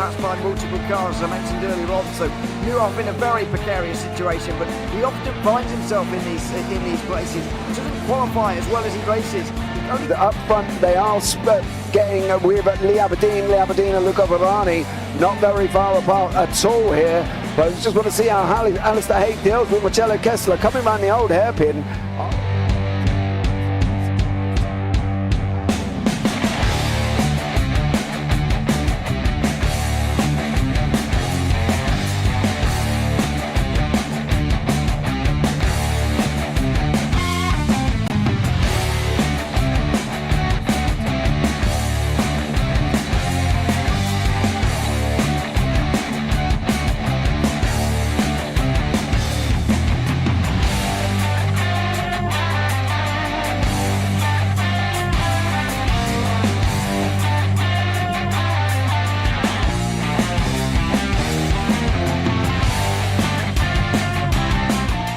perhaps by multiple cars, as I mentioned earlier on. So Newhoff in a very precarious situation, but he often finds himself in these places. Doesn't qualify as well as he races. Up front, they are getting with Lee Aberdeen and Luca Varani, not very far apart at all here. But I just want to see how Alistair Haig deals with Marcello Kessler coming around the old hairpin.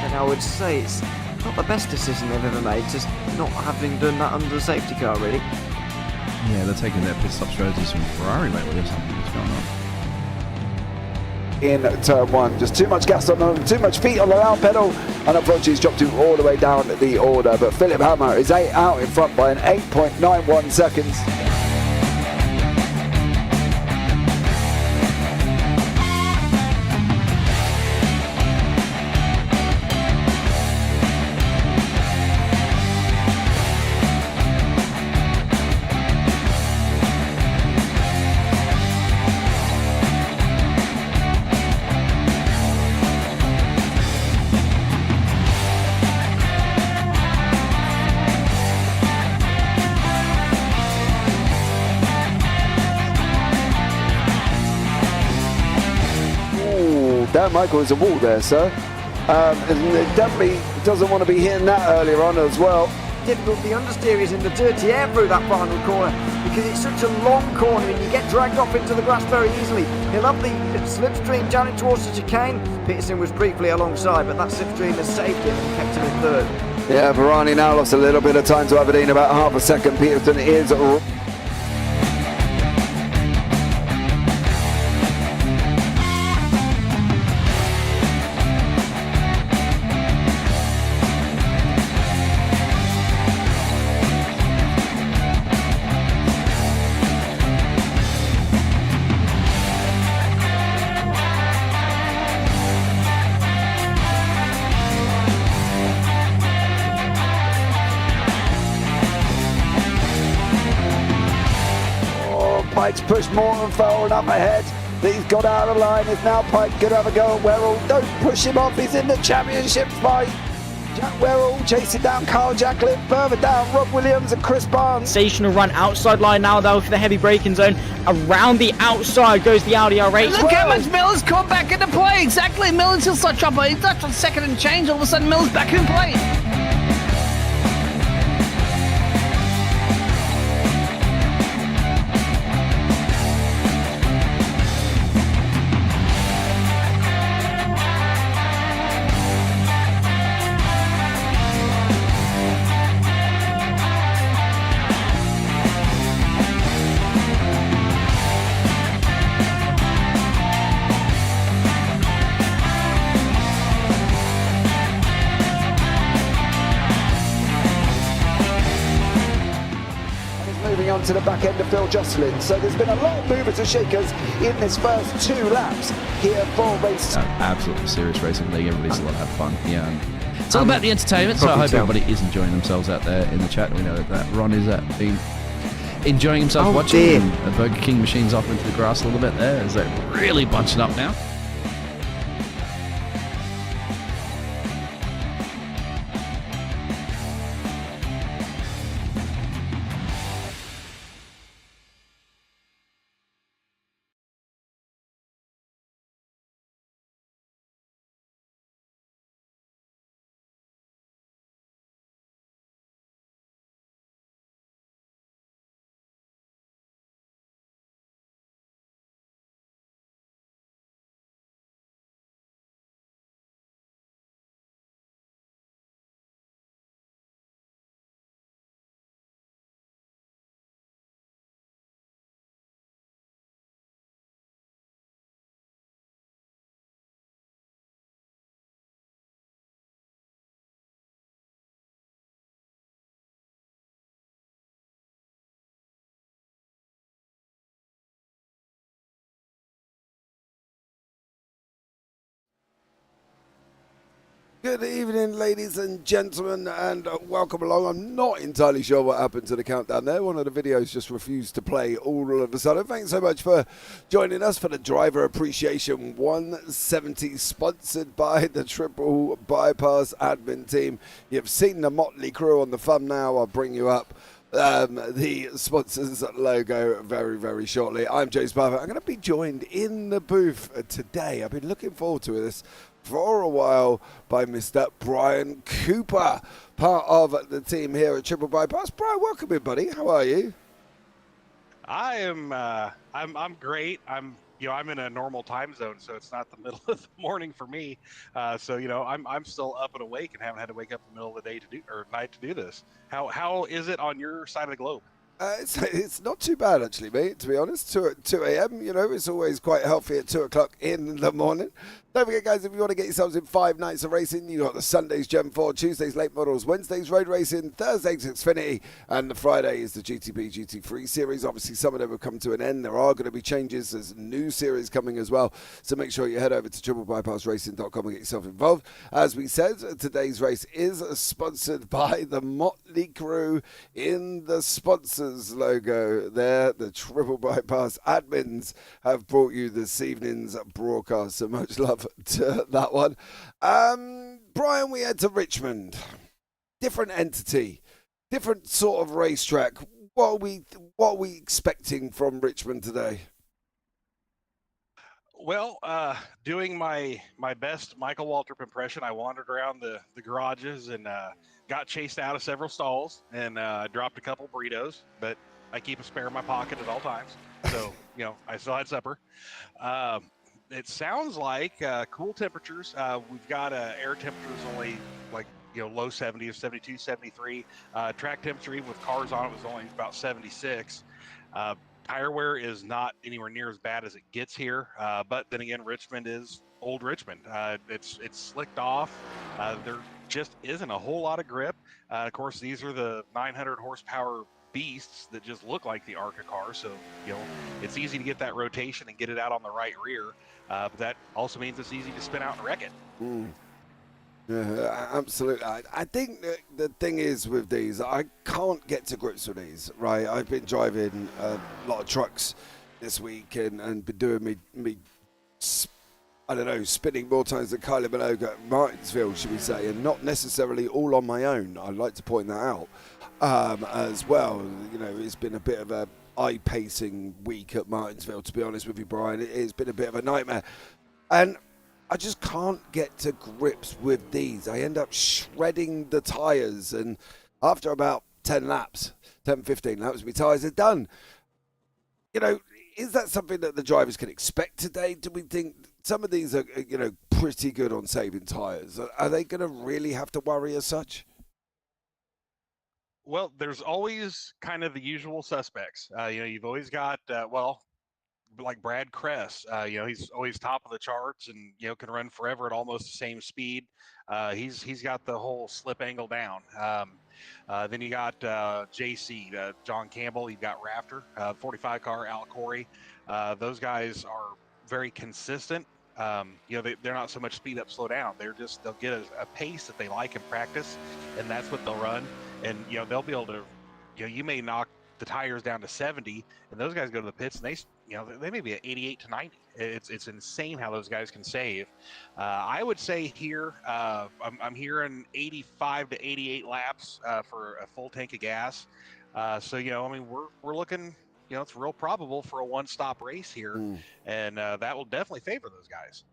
I would say it's not the best decision they've ever made, just not having done that under the safety car, really. Yeah, they're taking their pit stop strategies from Ferrari lately or something. What's going on? In turn one, just too much gas on them, too much feet on the loud pedal, and unfortunately he's dropped all the way down the order. But Philip Hammer is out in front by an 8.91 seconds. Dan Michael is a wall there, sir. And definitely doesn't want to be hitting that earlier on as well. Difficult, the understeer is in the dirty air through that final corner because it's such a long corner and you get dragged off into the grass very easily. He'll have the slipstream down towards the chicane. Peterson was briefly alongside, but that slipstream has saved him and kept him in third. Yeah, Varani now lost a little bit of time to Aberdeen, about half a second. Peterson is Pike's pushed Morton forward up ahead. He's got out of line. Is now Pike going to have a go at Werrell? Don't push him off. He's in the championship fight. Jack Werrell chasing down Carl Jacklin. Further down, Rob Williams and Chris Barnes. Sensational run outside line now though for the heavy braking zone. Around the outside goes the Audi R8. Look how much Miller's come back into play. Exactly. Miller's still such up. He's left on second and change. All of a sudden, Miller's back in play. Moving on to the back end of Phil Jocelyn. So there's been a lot of movers and shakers in this first 2 laps here for race. Absolutely serious racing league. Everybody's a lot of fun. Yeah, it's all about the entertainment. So I hope everybody is enjoying themselves out there in the chat. We know that Ron is been enjoying himself watching the Burger King machines off into the grass a little bit there as they're really bunching up now. Good evening, ladies and gentlemen, and welcome along. I'm not entirely sure what happened to the countdown there. One of the videos just refused to play all of a sudden. Thanks so much for joining us for the Driver Appreciation 170, sponsored by the Triple Bypass admin team. You've seen the motley crew on the thumbnail. I'll bring you up the sponsors logo very, very shortly. I'm James Parfitt. I'm going to be joined in the booth today. I've been looking forward to this for a while by Mr. Brian Cooper, part of the team here at Triple Bypass. Brian, welcome in, buddy. How are you? I am. I'm great. I'm in a normal time zone, so it's not the middle of the morning for me. So I'm still up and awake and haven't had to wake up in the middle of the day night to do this. How is it on your side of the globe? It's not too bad, actually, mate, to be honest. 2 a.m., it's always quite healthy at 2 o'clock in the morning. Don't forget, guys, if you want to get yourselves in 5 nights of racing, you got the Sundays Gen 4, Tuesdays Late Models, Wednesdays Road Racing, Thursdays Xfinity, and the Friday is the GTB GT3 series. Obviously, some of them have come to an end. There are going to be changes. There's new series coming as well. So make sure you head over to triplebypassracing.com and get yourself involved. As we said, today's race is sponsored by the motley crew in the sponsors logo there. The Triple Bypass admins have brought you this evening's broadcast. So much love to that one. Brian, we head to Richmond. Different entity, different sort of racetrack. What are we expecting from Richmond today? Well, doing my best Michael Waltrip impression, I wandered around the garages and got chased out of several stalls and dropped a couple burritos, but I keep a spare in my pocket at all times. So, I still had supper. It sounds like cool temperatures. We've got air temperatures only low 70s, 72, 73. Track temperature, even with cars on it, was only about 76. Tire wear is not anywhere near as bad as it gets here. But then again, Richmond is old Richmond. It's slicked off. There just isn't a whole lot of grip. Of course, these are the 900 horsepower beasts that just look like the ARCA car, so it's easy to get that rotation and get it out on the right rear, but that also means it's easy to spin out and wreck it. Yeah, absolutely. I think the thing is with these, I can't get to grips with these, right? I've been driving a lot of trucks this week and been doing me spinning more times than Kylie Minogue at Martinsville, should we say, and not necessarily all on my own. I'd like to point that out as well. It's been a bit of a eye-pacing week at Martinsville, to be honest with you, Brian. It's been a bit of a nightmare. And I just can't get to grips with these. I end up shredding the tyres, and after about 10 laps, 10, 15 laps, my tyres are done. Is that something that the drivers can expect today? Do we think some of these are, pretty good on saving tyres? Are they going to really have to worry as such? Well, there's always kind of the usual suspects. You've always got, like Brad Kress. He's always top of the charts and, can run forever at almost the same speed. He's got the whole slip angle down. Then you got JC, John Campbell. You've got Rafter, 45 car, Al Corey. Those guys are very consistent. They're not so much speed up, slow down. They'll get a pace that they like in practice, and that's what they'll run. And, they'll be able to, you may knock the tires down to 70, and those guys go to the pits and they may be at 88 to 90. It's insane how those guys can save. I would say here, I'm hearing 85 to 88 laps for a full tank of gas. We're looking, it's real probable for a one-stop race here, and that will definitely favor those guys.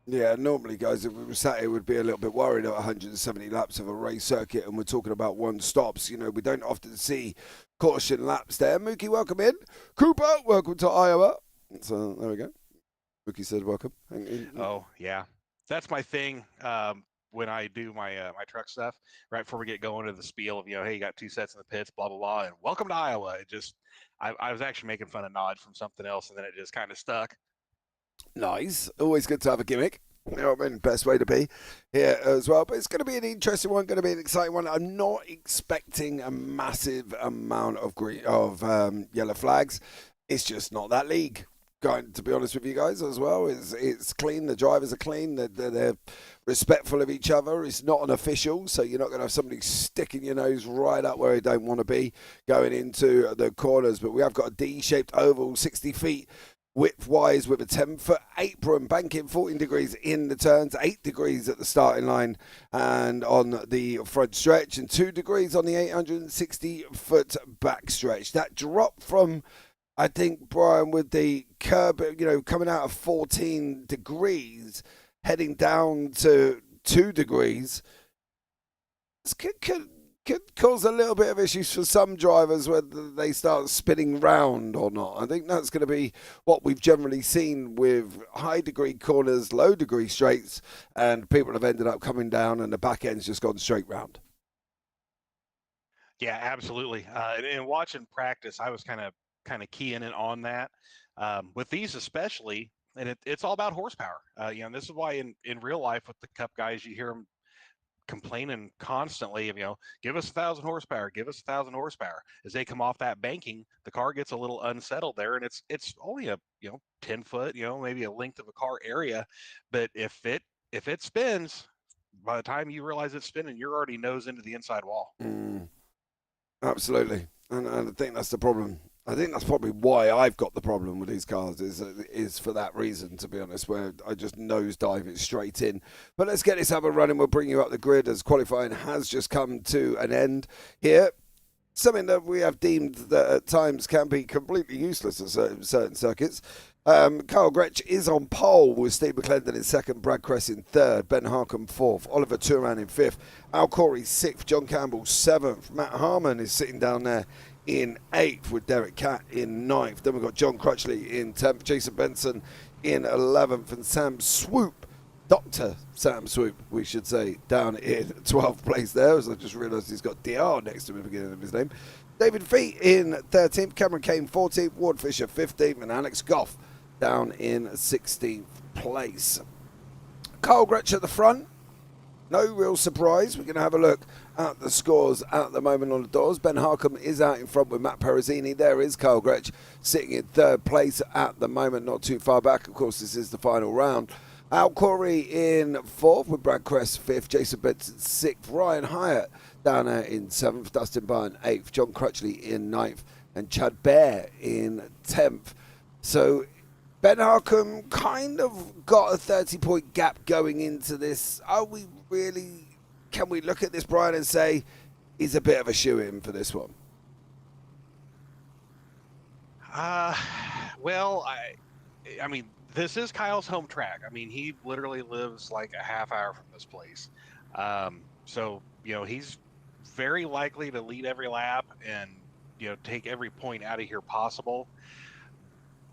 Yeah, normally, guys, if we were sat here, we'd be a little bit worried at 170 laps of a race circuit, and we're talking about one stops. We don't often see caution laps there. Mookie, welcome in. Cooper, welcome to Iowa. So there we go. Mookie said welcome. Oh, yeah. That's my thing when I do my my truck stuff, right before we get going to the spiel of, hey, you got 2 sets in the pits, blah, blah, blah, and welcome to Iowa. I was actually making fun of Nod from something else, and then it just kind of stuck. Nice. Always good to have a gimmick. Best way to be here as well. But it's going to be an interesting one, going to be an exciting one. I'm not expecting a massive amount of yellow flags. It's just not that league. Going to be honest with you guys as well, it's clean. The drivers are clean. They're respectful of each other. It's not an official, so you're not going to have somebody sticking your nose right up where you don't want to be going into the corners. But we have got a D-shaped oval, 60 feet width-wise, with a 10-foot apron, banking 14 degrees in the turns, 8 degrees at the starting line and on the front stretch, and 2 degrees on the 860-foot back stretch. That drop from, I think, Brian, with the curb, coming out of 14 degrees, heading down to 2 degrees, this could cause a little bit of issues for some drivers whether they start spinning round or not. I think that's going to be what we've generally seen with high degree corners, low degree straights, and people have ended up coming down and the back end's just gone straight round. Yeah, absolutely. And watching practice, I was kind of keying in on that. With these especially, and it's all about horsepower. This is why in real life with the Cup guys, you hear them complaining constantly of, give us 1,000 horsepower, give us 1,000 horsepower. As they come off that banking, the car gets a little unsettled there, and it's only a 10 foot, maybe a length of a car area, but if it spins, by the time you realize it's spinning, you're already nose into the inside wall. Absolutely, and I think that's the problem. I think that's probably why I've got the problem with these cars is for that reason, to be honest, where I just nosedive it straight in. But let's get this up and running. We'll bring you up the grid as qualifying has just come to an end here. Something that we have deemed that at times can be completely useless at certain circuits. Kyle Gretsch is on pole with Steve McClendon in second, Brad Kress in third, Ben Harcombe fourth, Oliver Turan in fifth, Al Corey sixth, John Campbell seventh, Matt Harmon is sitting down there in 8th with Derek Catt in 9th. Then we've got John Crutchley in 10th, Jason Benson in 11th, and Sam Swoop, Dr. Sam Swoop, we should say, down in 12th place there, as I just realised he's got DR next to him at the beginning of his name. David Fee in 13th, Cameron Kane 14th, Ward Fisher 15th, and Alex Goff down in 16th place. Kyle Gretsch at the front. No real surprise. We're going to have a look at the scores at the moment on the doors. Ben Harcombe is out in front with Matt Perezzini. There is Kyle Gretsch sitting in third place at the moment, not too far back. Of course, this is the final round. Al Corey in fourth with Brad Kress fifth, Jason Benson sixth, Ryan Hyatt down there in seventh, Dustin Byrne eighth, John Crutchley in ninth, and Chad Bear in 10th. So Ben Harcombe kind of got a 30-point gap going into this. Can we look at this, Brian, and say he's a bit of a shoe-in for this one? Well, I mean, this is Kyle's home track. I mean, he literally lives like a half hour from this place. So, he's very likely to lead every lap and, take every point out of here possible.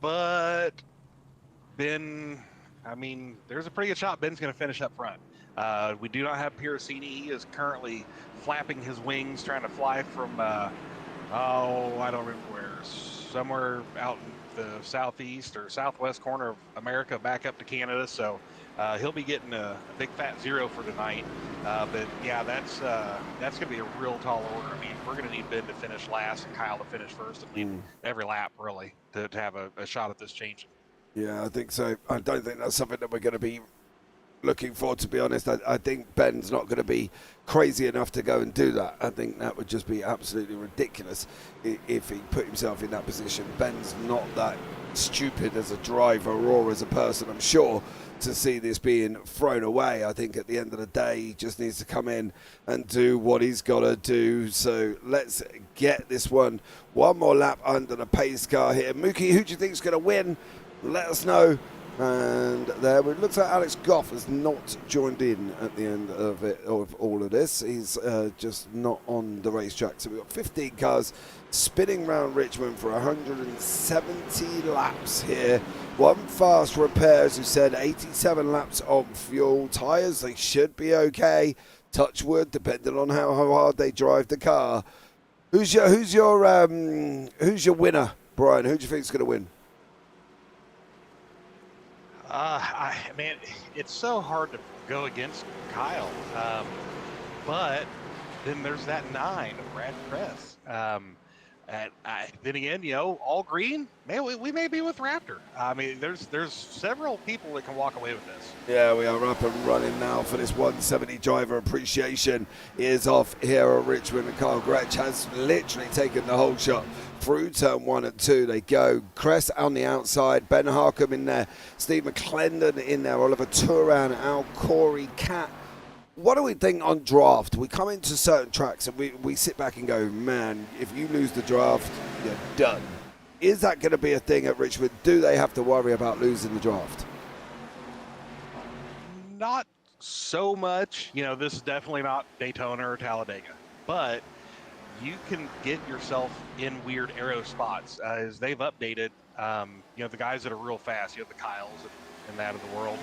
But Ben, I mean, there's a pretty good shot Ben's going to finish up front. We do not have Piercini. He is currently flapping his wings, trying to fly from, I don't remember where, somewhere out in the southeast or southwest corner of America back up to Canada. So he'll be getting a big fat 0 for tonight. But yeah, that's going to be a real tall order. I mean, we're going to need Ben to finish last and Kyle to finish first and lead every lap, really, to have a shot at this changing. Yeah, I think so. I don't think that's something that we're going to be looking for, to be honest. I think Ben's not going to be crazy enough to go and do that. I think that would just be absolutely ridiculous if he put himself in that position. Ben's not that stupid as a driver or as a person, I'm sure, to see this being thrown away. I think at the end of the day, he just needs to come in and do what he's got to do. So let's get this one more lap under the pace car here. Mookie, who do you think is going to win? Let us know. And there it looks like Alex Goff has not joined in at the end of all of this. He's just not on the racetrack. So we've got 15 cars spinning around Richmond for 170 laps here. One fast repair, as you said, 87 laps on fuel. Tyres, they should be okay. Touch wood, depending on how hard they drive the car. Who's your winner, Brian? Who do you think is going to win? Man, it's so hard to go against Kyle. But then there's that 9 of Brad Kress. And then again, all green, man, we may be with Raptor. I mean, there's several people that can walk away with this. Yeah, we are up and running now for this 170 driver appreciation. Is off here at Richmond, and Kyle Gretsch has literally taken the whole shot through turn 1 and 2. They go. Cress on the outside, Ben Harkham in there, Steve McClendon in there, Oliver Turan, Al Corey, Cat. What do we think on draft? We come into certain tracks and we sit back and go, man, if you lose the draft, you're done. Is that going to be a thing at Richmond? Do they have to worry about losing the draft? Not so much. This is definitely not Daytona or Talladega, but you can get yourself in weird aero spots as they've updated. The guys that are real fast, the Kyles and that of the world,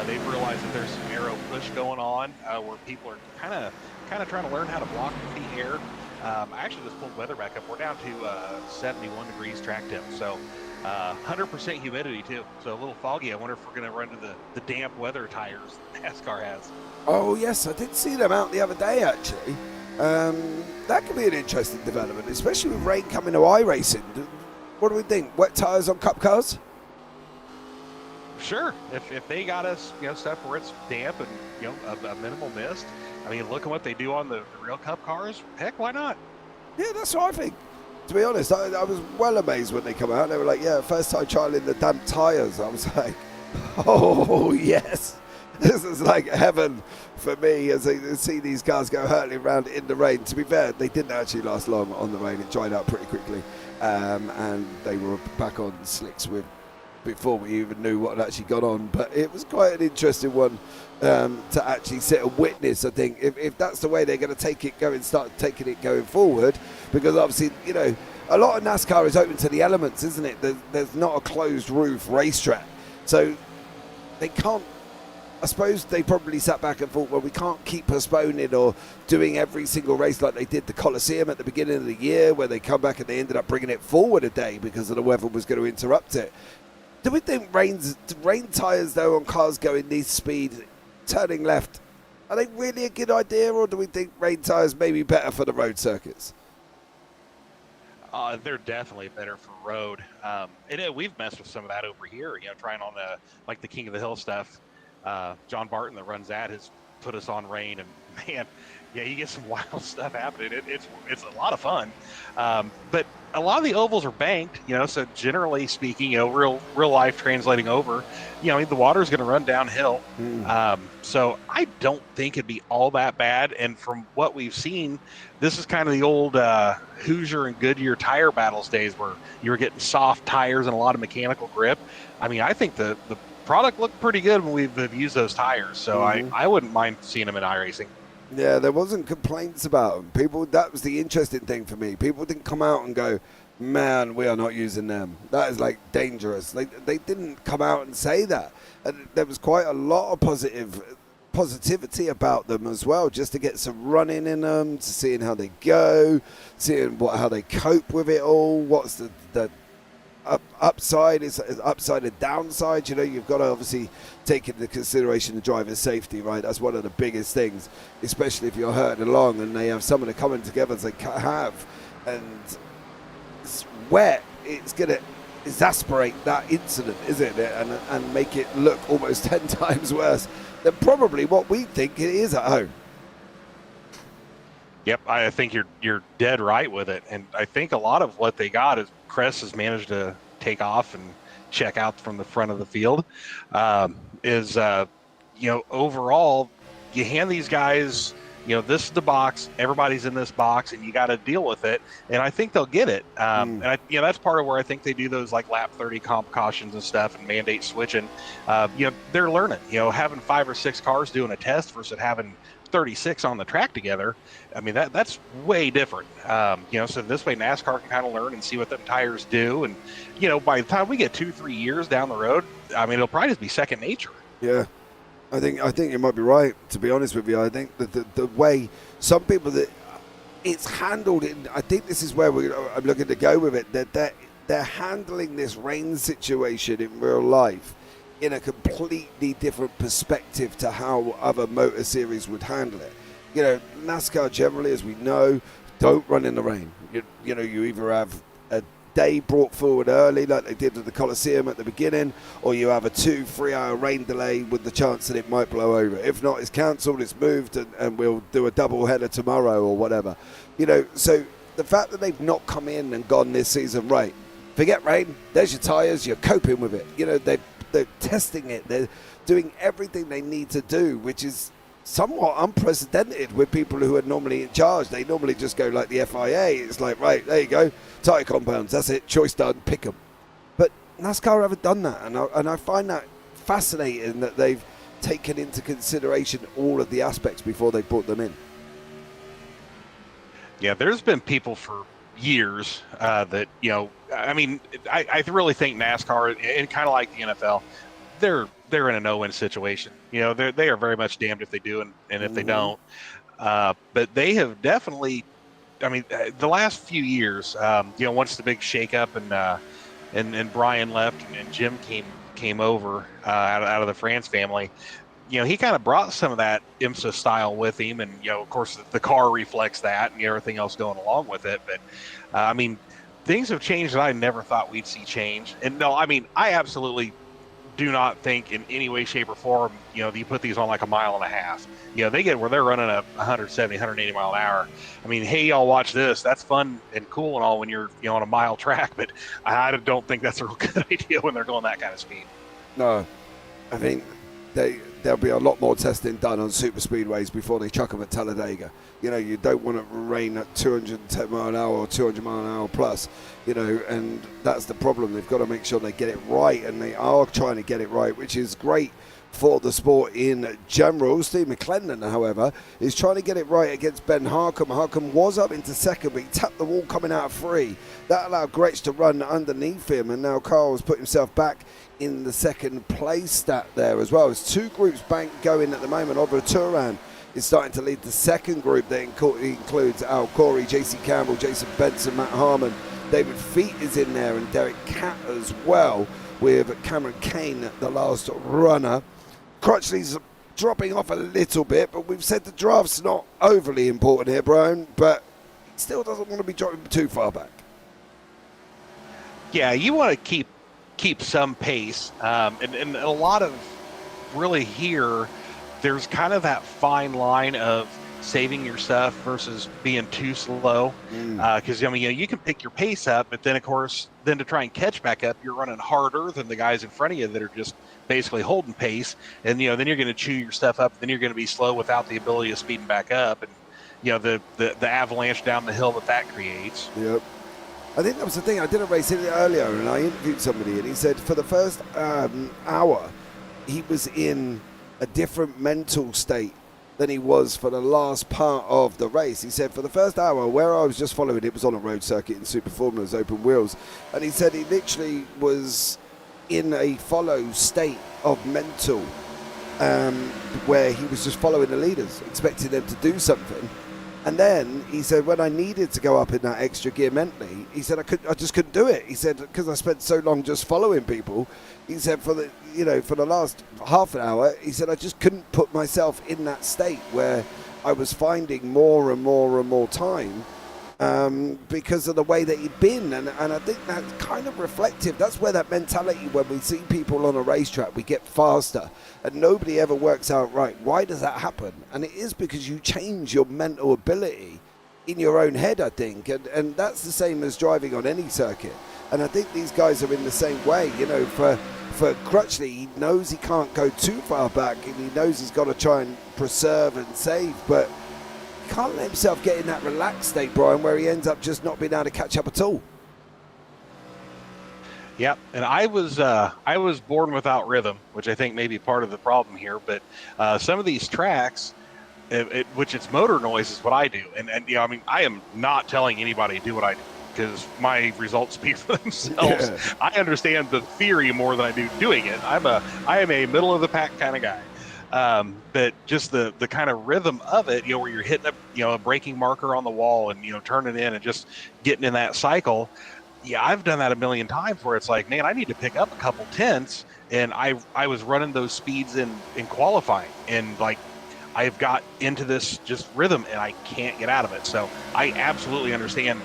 they've realized that there's some aero push going on where people are kind of trying to learn how to block the air. I actually just pulled weather back up. We're down to 71 degrees track temp, so 100% humidity too. So a little foggy. I wonder if we're going to run to the damp weather tires NASCAR has. Oh yes, I did see them out the other day actually. That could be an interesting development, especially with rain coming to iRacing. What do we think? Wet tires on Cup cars? Sure. If they got us, stuff where it's damp and a minimal mist. I mean, look at what they do on the real Cup cars. Heck, why not? Yeah, that's what I think. To be honest, I was well amazed when they come out. They were like, yeah, first time trialing the damp tires. I was like, oh yes, this is like heaven for me as I see these cars go hurtling around in the rain. To be fair, they didn't actually last long on the rain. It dried out pretty quickly, and they were back on slicks before we even knew what had actually gone on. But it was quite an interesting one to actually sit and witness. I think if that's the way they're going to start taking it going forward, because obviously a lot of NASCAR is open to the elements, isn't it? There's not a closed roof racetrack, so they can't. I suppose they probably sat back and thought, well, we can't keep postponing or doing every single race like they did the Coliseum at the beginning of the year, where they come back and they ended up bringing it forward a day because of the weather was going to interrupt it. Do we think rain tyres, though, on cars going this speed, turning left, are they really a good idea, or do we think rain tyres may be better for the road circuits? They're definitely better for road. And we've messed with some of that over here, trying on the King of the Hill stuff. John Barton that runs that has put us on rain, and man, yeah, you get some wild stuff happening. It's a lot of fun. But a lot of the ovals are banked, so generally speaking, real life translating over, the water is going to run downhill. So I don't think it'd be all that bad. And from what we've seen, this is kind of the old Hoosier and Goodyear tire battles days where you were getting soft tires and a lot of mechanical grip. I mean, I think the product looked pretty good when we've used those tires. So I wouldn't mind seeing them in iRacing. Yeah, there wasn't complaints about them. People, that was the interesting thing for me. People didn't come out and go, man, we are not using them. That is like dangerous. They didn't come out and say that. And there was quite a lot of positivity about them as well, just to get some running in them, to seeing how they go, seeing how they cope with it all. What's the upside is upside and downside. You've got to obviously take into consideration the driver's safety, right? That's one of the biggest things, especially if you're hurting along and they have someone coming together as they have, and it's wet. It's going to exasperate that incident, isn't it? And make it look almost 10 times worse than probably what we think it is at home. Yep, I think you're dead right with it, and I think a lot of what they got is Cress has managed to take off and check out from the front of the field. Overall, you hand these guys, this is the box, everybody's in this box, and you got to deal with it, and I think they'll get it. And that's part of where I think they do those like lap 30 comp cautions and stuff and mandate switching. They're learning. Having 5 or 6 cars doing a test versus having 36 on the track together, I mean, that's way different. So this way NASCAR can kind of learn and see what the tires do. And, by the time we get 2-3 years down the road, I mean, it'll probably just be second nature. Yeah. I think you might be right, to be honest with you. I think that the way some people that it's handled, I think this is where I'm looking to go with it, that they're handling this rain situation in real life in a completely different perspective to how other motor series would handle it. NASCAR generally, as we know, don't run in the rain. You know, you either have a day brought forward early like they did at the Coliseum at the beginning, or you have a 2-3 hour rain delay with the chance that it might blow over. If not, it's cancelled, it's moved, and we'll do a double header tomorrow or whatever. You know, so the fact that they've not come in and gone this season, right, forget rain, there's your tyres, you're coping with it. You know, they're testing it, they're doing everything they need to do, which is somewhat unprecedented with people who are normally in charge. They normally just go like the FIA. It's like, right, there you go, tyre compounds, that's it, choice done, pick them. But NASCAR haven't done that, and I find that fascinating that they've taken into consideration all of the aspects before they brought them in. Yeah, there's been people for years that, you know, I mean, I really think NASCAR, and kind of like the NFL, they're in a no-win situation. You know, they are very much damned if they do and if they don't. But they have definitely, I mean, the last few years, you know, once the big shakeup and Brian left and Jim came over out of the France family, you know, he kind of brought some of that IMSA style with him, and, you know, of course the car reflects that and everything else going along with it. But I mean, things have changed that I never thought we'd see change. And no, I mean, I absolutely do not think in any way, shape, or form, you know, you put these on like a mile and a half. You know, they get where they're running a 170, 180 mile an hour. I mean, hey, y'all watch this. That's fun and cool and all when you're, you know, on a mile track, but I don't think that's a real good idea when they're going that kind of speed. No, I think there'll be a lot more testing done on super speedways before they chuck them at Talladega. You know, you don't want to rain at 210 mile an hour or 200 mile an hour plus, you know, and that's the problem. They've got to make sure they get it right, and they are trying to get it right, which is great for the sport in general. Steve McClendon, however, is trying to get it right against Ben Harcum. Harcum was up into second, but he tapped the wall coming out of 3. That allowed Gretsch to run underneath him, and now Carl's put himself back in the second place stat there as well. There's 2 groups going at the moment. Oliver Turan is starting to lead the second group that includes Al Corey, JC Campbell, Jason Benson, Matt Harmon. David Feet is in there, and Derek Catt as well, with Cameron Kane, the last runner. Crutchley's dropping off a little bit, but we've said the draft's not overly important here, Brian, but he still doesn't want to be dropping too far back. Yeah, you want to keep some pace, and a lot of really here, there's kind of that fine line of saving your stuff versus being too slow, because I mean, you know, you can pick your pace up, but then of course, then to try and catch back up, you're running harder than the guys in front of you that are just basically holding pace, and you know, then you're going to chew your stuff up, then you're going to be slow without the ability of speeding back up, and you know, the avalanche down the hill that creates. Yep. I think that was the thing. I did a race earlier, and I interviewed somebody, and he said for the first hour, he was in a different mental state than he was for the last part of the race. He said for the first hour, where I was just following, it was on a road circuit in Super Formulas, open wheels, and he said he literally was in a follow state of mental, where he was just following the leaders, expecting them to do something. And then he said, when I needed to go up in that extra gear mentally, he said I just couldn't do it. He said because I spent so long just following people. He said for the last half an hour, he said I just couldn't put myself in that state where I was finding more and more and more time because of the way that he'd been. And I think that's kind of reflective. That's where that mentality, when we see people on a racetrack, we get faster and nobody ever works out right. Why does that happen? And it is because you change your mental ability in your own head, I think. And that's the same as driving on any circuit. And I think these guys are in the same way. You know, for Crutchley, he knows he can't go too far back and he knows he's got to try and preserve and save, but he can't let himself get in that relaxed state, Brian, where he ends up just not being able to catch up at all. Yeah, and I was born without rhythm, which I think may be part of the problem here. But some of these tracks, which it's motor noise, is what I do. And you know, I mean, I am not telling anybody to do what I do because my results speak for themselves. Yeah. I understand the theory more than I do doing it. I am a middle of the pack kind of guy. But just the kind of rhythm of it, you know, where you're hitting a braking marker on the wall and, you know, turning in and just getting in that cycle. Yeah, I've done that a million times where it's like, man, I need to pick up a couple tenths, and I was running those speeds in qualifying, and like I've got into this just rhythm and I can't get out of it. So I absolutely understand,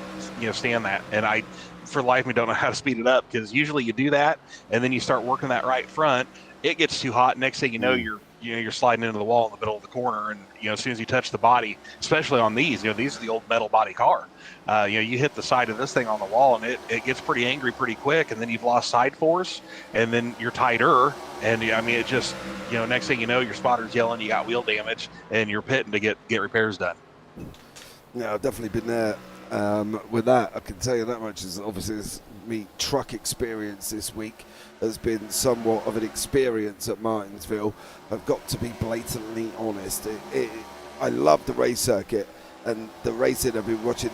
stand that. And I, for the life of me, don't know how to speed it up, because usually you do that and then you start working that right front. It gets too hot. Next thing you know, you're sliding into the wall in the middle of the corner. And, as soon as you touch the body, especially on these, these are the old metal body car. You hit the side of this thing on the wall and it gets pretty angry pretty quick. And then you've lost side force and then you're tighter. And it just, next thing you know, your spotter's yelling, you got wheel damage and you're pitting to get repairs done. Yeah, I've definitely been there with that. I can tell you that much. Is obviously this truck experience this week has been somewhat of an experience at Martinsville. I've got to be blatantly honest. I love the race circuit and the racing. I've been watching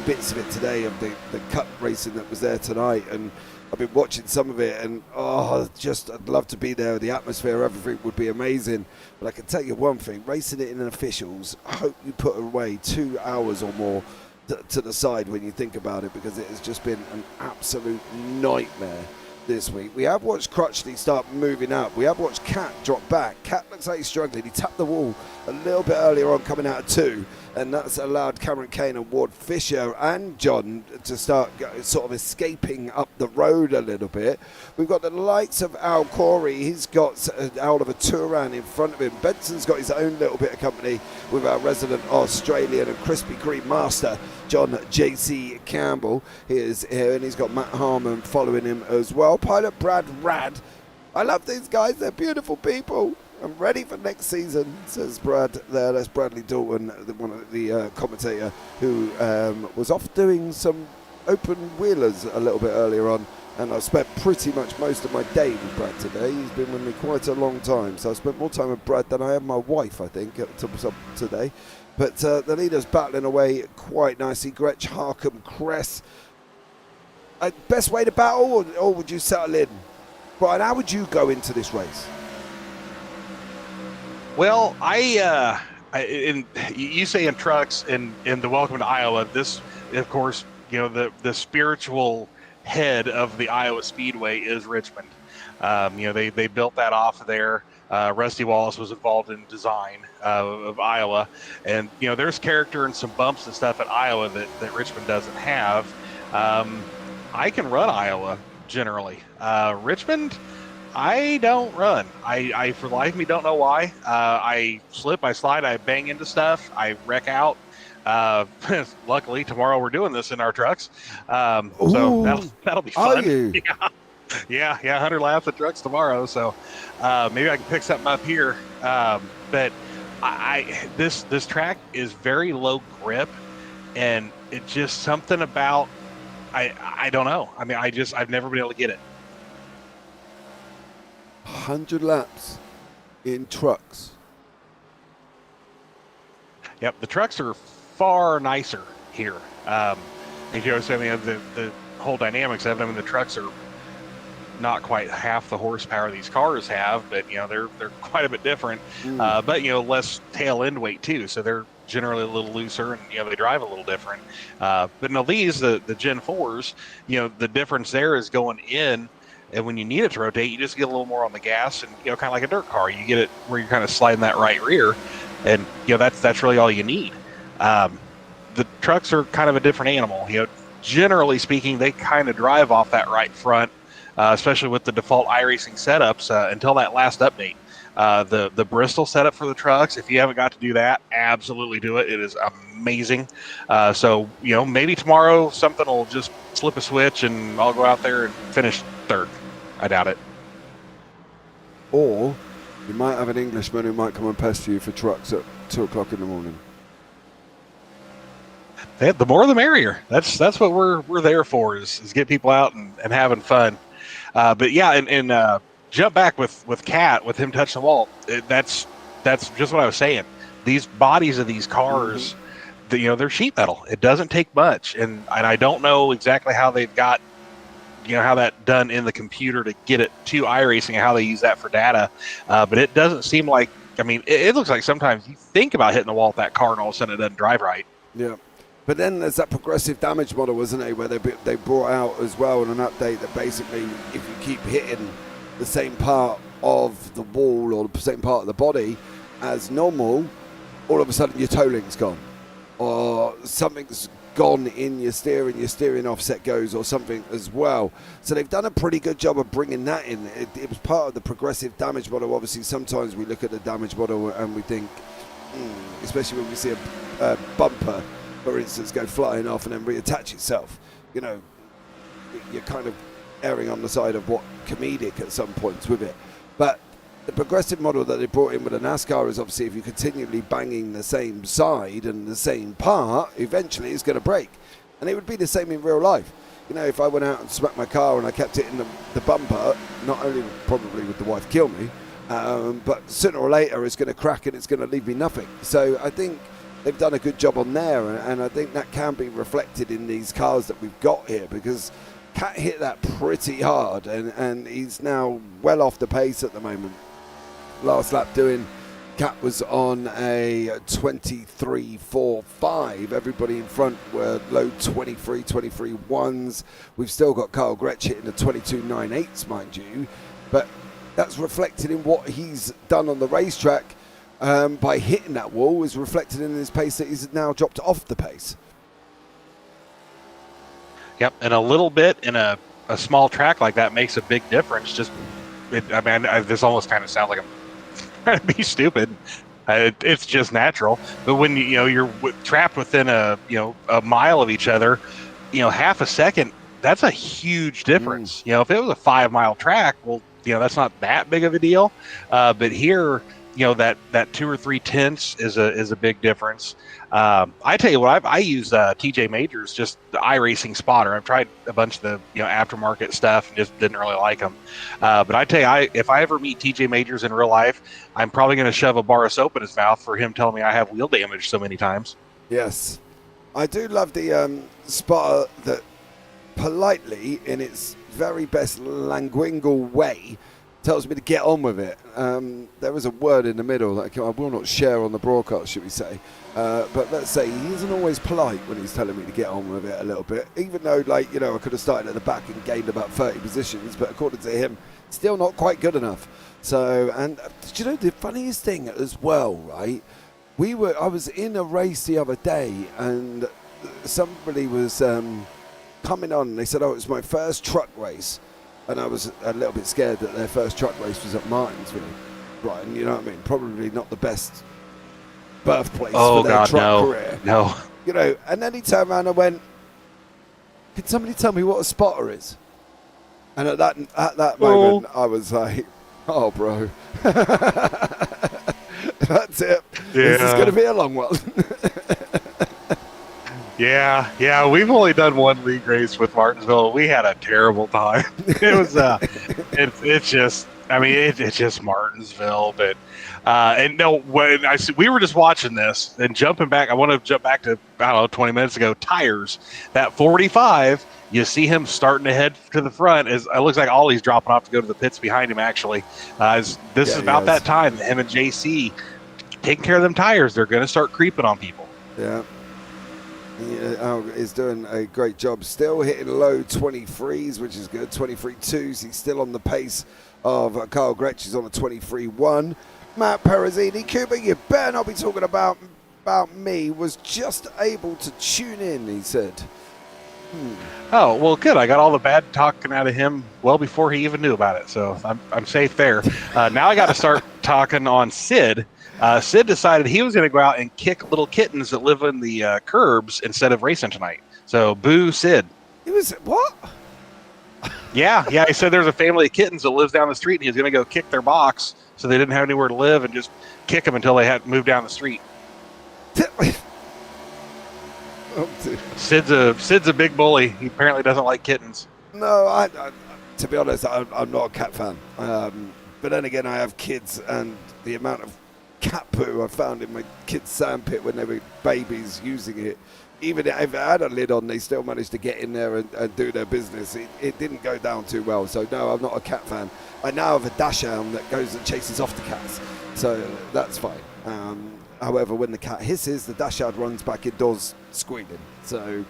bits of it today, of the cut racing that was there tonight, and I've been watching some of it, and I'd love to be there. The atmosphere, everything would be amazing. But I can tell you one thing, racing it in officials, I hope you put away 2 hours or more to the side when you think about it, because it has just been an absolute nightmare this week. We have watched Crutchley start moving up. We have watched Cat drop back. Cat looks like he's struggling. He tapped the wall a little bit earlier on coming out of 2, and that's allowed Cameron Kane and Ward Fisher and John to start sort of escaping up the road a little bit. We've got the likes of Al Corey. He's got out of a Touran in front of him. Benson's got his own little bit of company with our resident Australian and Krispy Kreme master, John J.C. Campbell. He is here, and he's got Matt Harmon following him as well. Pilot Brad Rad. I love these guys. They're beautiful people. I'm ready for next season, says Brad there. That's Bradley Dalton, one of the commentator who was off doing some open wheelers a little bit earlier on. And I've spent pretty much most of my day with Brad today. He's been with me quite a long time. So I spent more time with Brad than I have my wife, I think, today. But the leader's battling away quite nicely. Gretsch, Harkham, Cress. Best way to battle, or would you settle in? Brian, how would you go into this race? Well, you say in trucks in the Welcome to Iowa, this, of course, the spiritual head of the Iowa Speedway is Richmond. They built that off of there. Rusty Wallace was involved in design of Iowa, and there's character and some bumps and stuff at Iowa that Richmond doesn't have. I can run Iowa generally. Richmond, I don't run. I for the life of me don't know why. I slip, I slide, I bang into stuff, I wreck out. Luckily, tomorrow we're doing this in our trucks, so that'll be fun. Are you? Yeah, 100 laps of trucks tomorrow. So maybe I can pick something up here. But this track is very low grip, and it's just something about I don't know. I've never been able to get it. 100 laps in trucks. Yep, the trucks are far nicer here. The whole dynamics of them, and the trucks are not quite half the horsepower these cars have, but they're quite a bit different. But less tail end weight too, so they're generally a little looser, and they drive a little different. But no, these the Gen 4s, the difference there is going in. And when you need it to rotate, you just get a little more on the gas, and kind of like a dirt car, you get it where you're kind of sliding that right rear, and that's really all you need. The trucks are kind of a different animal. Generally speaking, they kind of drive off that right front, especially with the default iRacing setups until that last update. The Bristol setup for the trucks, if you haven't got to do that, absolutely do it. It is amazing. So maybe tomorrow something will just flip a switch, and I'll go out there and finish third. I doubt it. Or you might have an Englishman who might come and pester you for trucks at 2 o'clock in the morning. The more the merrier. That's what we're there for, is get people out and having fun. But yeah, and jump back with Cat, with him touching the wall. That's just what I was saying. These bodies of these cars, they're sheet metal. It doesn't take much, and I don't know exactly how they've got how that done in the computer to get it to iRacing and how they use that for data. But it doesn't seem like, it looks like sometimes you think about hitting the wall with that car and all of a sudden it doesn't drive right. Yeah. But then there's that progressive damage model, wasn't it, where they brought out as well in an update that basically if you keep hitting the same part of the wall or the same part of the body, as normal, all of a sudden your toe link's gone, or something's gone in your steering offset goes, or something as well. So they've done a pretty good job of bringing that in. It was part of the progressive damage model. Obviously, sometimes we look at the damage model and we think, especially when we see a bumper, for instance, go flying off and then reattach itself, you know, you're kind of erring on the side of what comedic at some points with it. But the progressive model that they brought in with the NASCAR is obviously if you're continually banging the same side and the same part, eventually it's going to break. And it would be the same in real life. You know, if I went out and smacked my car and I kept it in the bumper, not only probably would the wife kill me, but sooner or later it's going to crack and it's going to leave me nothing. So I think they've done a good job on there, and I think that can be reflected in these cars that we've got here, because Cat hit that pretty hard, and he's now well off the pace at the moment. Last lap doing, Cat was on a 23.45. Everybody in front were low 23.1s. We've still got Kyle Gretsch hitting the 22.98s, mind you, but that's reflected in what he's done on the racetrack. By hitting that wall is reflected in his pace that he's now dropped off the pace. Yep, and a little bit in a small track like that makes a big difference. This almost kind of sounds like I'm trying to be stupid. It's just natural. But when you're trapped within a mile of each other, half a second, that's a huge difference. If it was a 5 mile track, well, that's not that big of a deal. But here, that 2 or 3 tenths is a big difference. I tell you what, I use TJ Majors, just the iRacing spotter. I've tried a bunch of the aftermarket stuff and just didn't really like them. But I tell you, if I ever meet TJ Majors in real life, I'm probably going to shove a bar of soap in his mouth for him telling me I have wheel damage so many times. Yes, I do love the spotter that politely, in its very best linguingal way, tells me to get on with it. There is a word in the middle that I will not share on the broadcast, should we say. But let's say he isn't always polite when he's telling me to get on with it a little bit, even though, I could have started at the back and gained about 30 positions, but according to him, still not quite good enough. So, and did you know the funniest thing as well, right? I was in a race the other day, and somebody was coming on, and they said, it was my first truck race. And I was a little bit scared that their first truck race was at Martinsville, right? And you know what I mean? Probably not the best birthplace for their truck career. No. And then he turned around and went, "Can somebody tell me what a spotter is?" And at that moment, I was like, "Oh, bro, that's it. Yeah. This is going to be a long one." Yeah, we've only done one league race with Martinsville. We had a terrible time. It was, it's just Martinsville. But, we were just watching this and jumping back. I want to jump back to, 20 minutes ago, tires. That 45, you see him starting to head to the front. It looks like Ollie's dropping off to go to the pits behind him, actually. This is about that time. Him and JC taking care of them tires. They're going to start creeping on people. Yeah. Is doing a great job. Still hitting low 23s, which is good. 23.2s. He's still on the pace of Kyle Gretsch. He's on a 23.1. Matt Perezzini, Cuba, you better not be talking about me. Was just able to tune in, he said. Oh, well, good. I got all the bad talking out of him well before he even knew about it, so I'm safe there. Now I got to start talking on Sid. Sid decided he was going to go out and kick little kittens that live in the curbs instead of racing tonight. So, boo Sid. He was, what? Yeah. He said there's a family of kittens that lives down the street, and he was going to go kick their box so they didn't have anywhere to live and just kick them until they had to move down the street. Sid's a big bully. He apparently doesn't like kittens. No, I to be honest, I'm not a cat fan. But then again, I have kids, and the amount of cat poo I found in my kids' sandpit when they were babies using it, even if it had a lid on, they still managed to get in there and do their business. It didn't go down too well. So no, I'm not a cat fan. I now have a dachshund that goes and chases off the cats, so that's fine. However, when the cat hisses, the dachshund runs back indoors squealing. So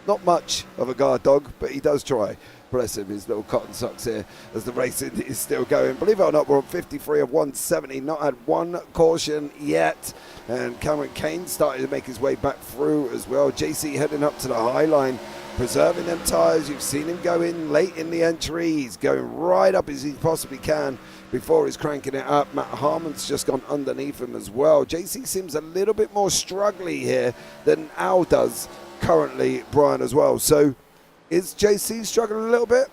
not much of a guard dog, but he does try. Bless him, his little cotton socks here as the race is still going. Believe it or not, we're on 53 of 170, not had one caution yet. And Cameron Kane started to make his way back through as well. JC heading up to the high line, preserving them tyres. You've seen him go in late in the entry. He's going right up as he possibly can before he's cranking it up. Matt Harmon's just gone underneath him as well. JC seems a little bit more struggly here than Al does currently, Brian, as well. So is JC struggling a little bit?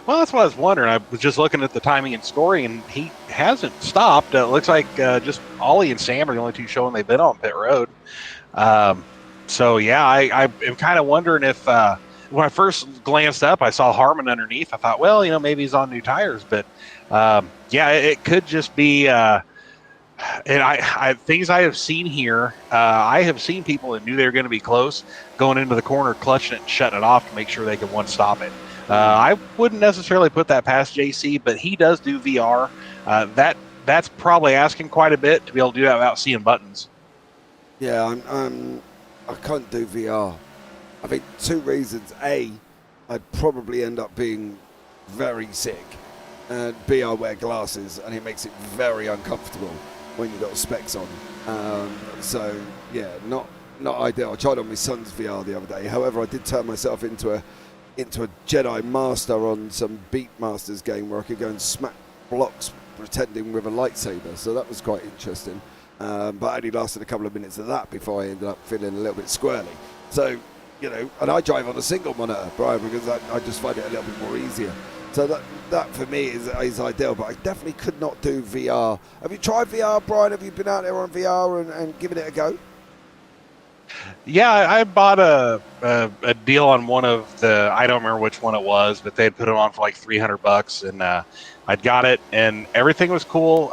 Well, that's what I was wondering. I was just looking at the timing and scoring, and he hasn't stopped. It looks like just Ollie and Sam are the only two showing they've been on pit road. So, yeah, I am kind of wondering if when I first glanced up, I saw Harmon underneath. I thought, well, maybe he's on new tires. But, yeah, it could just be and I things I have seen here, I have seen people that knew they were going to be close going into the corner, clutching it and shutting it off to make sure they could one-stop it. I wouldn't necessarily put that past JC, but he does do VR. That's probably asking quite a bit to be able to do that without seeing buttons. Yeah, I can't do VR. I think two reasons. A, I'd probably end up being very sick. And B, I wear glasses, and it makes it very uncomfortable when you've got specs on. So, yeah, not ideal. I tried on my son's VR the other day. However, I did turn myself into a Jedi Master on some Beatmasters game where I could go and smack blocks pretending with a lightsaber. So that was quite interesting. But I only lasted a couple of minutes of that before I ended up feeling a little bit squirrely. So, and I drive on a single monitor, Brian, because I just find it a little bit more easier. So that for me is ideal, but I definitely could not do VR. Have you tried VR, Brian? Have you been out there on VR and given it a go? Yeah, I bought a deal on one of the, I don't remember which one it was, but they had put it on for like $300, and I'd got it, and everything was cool.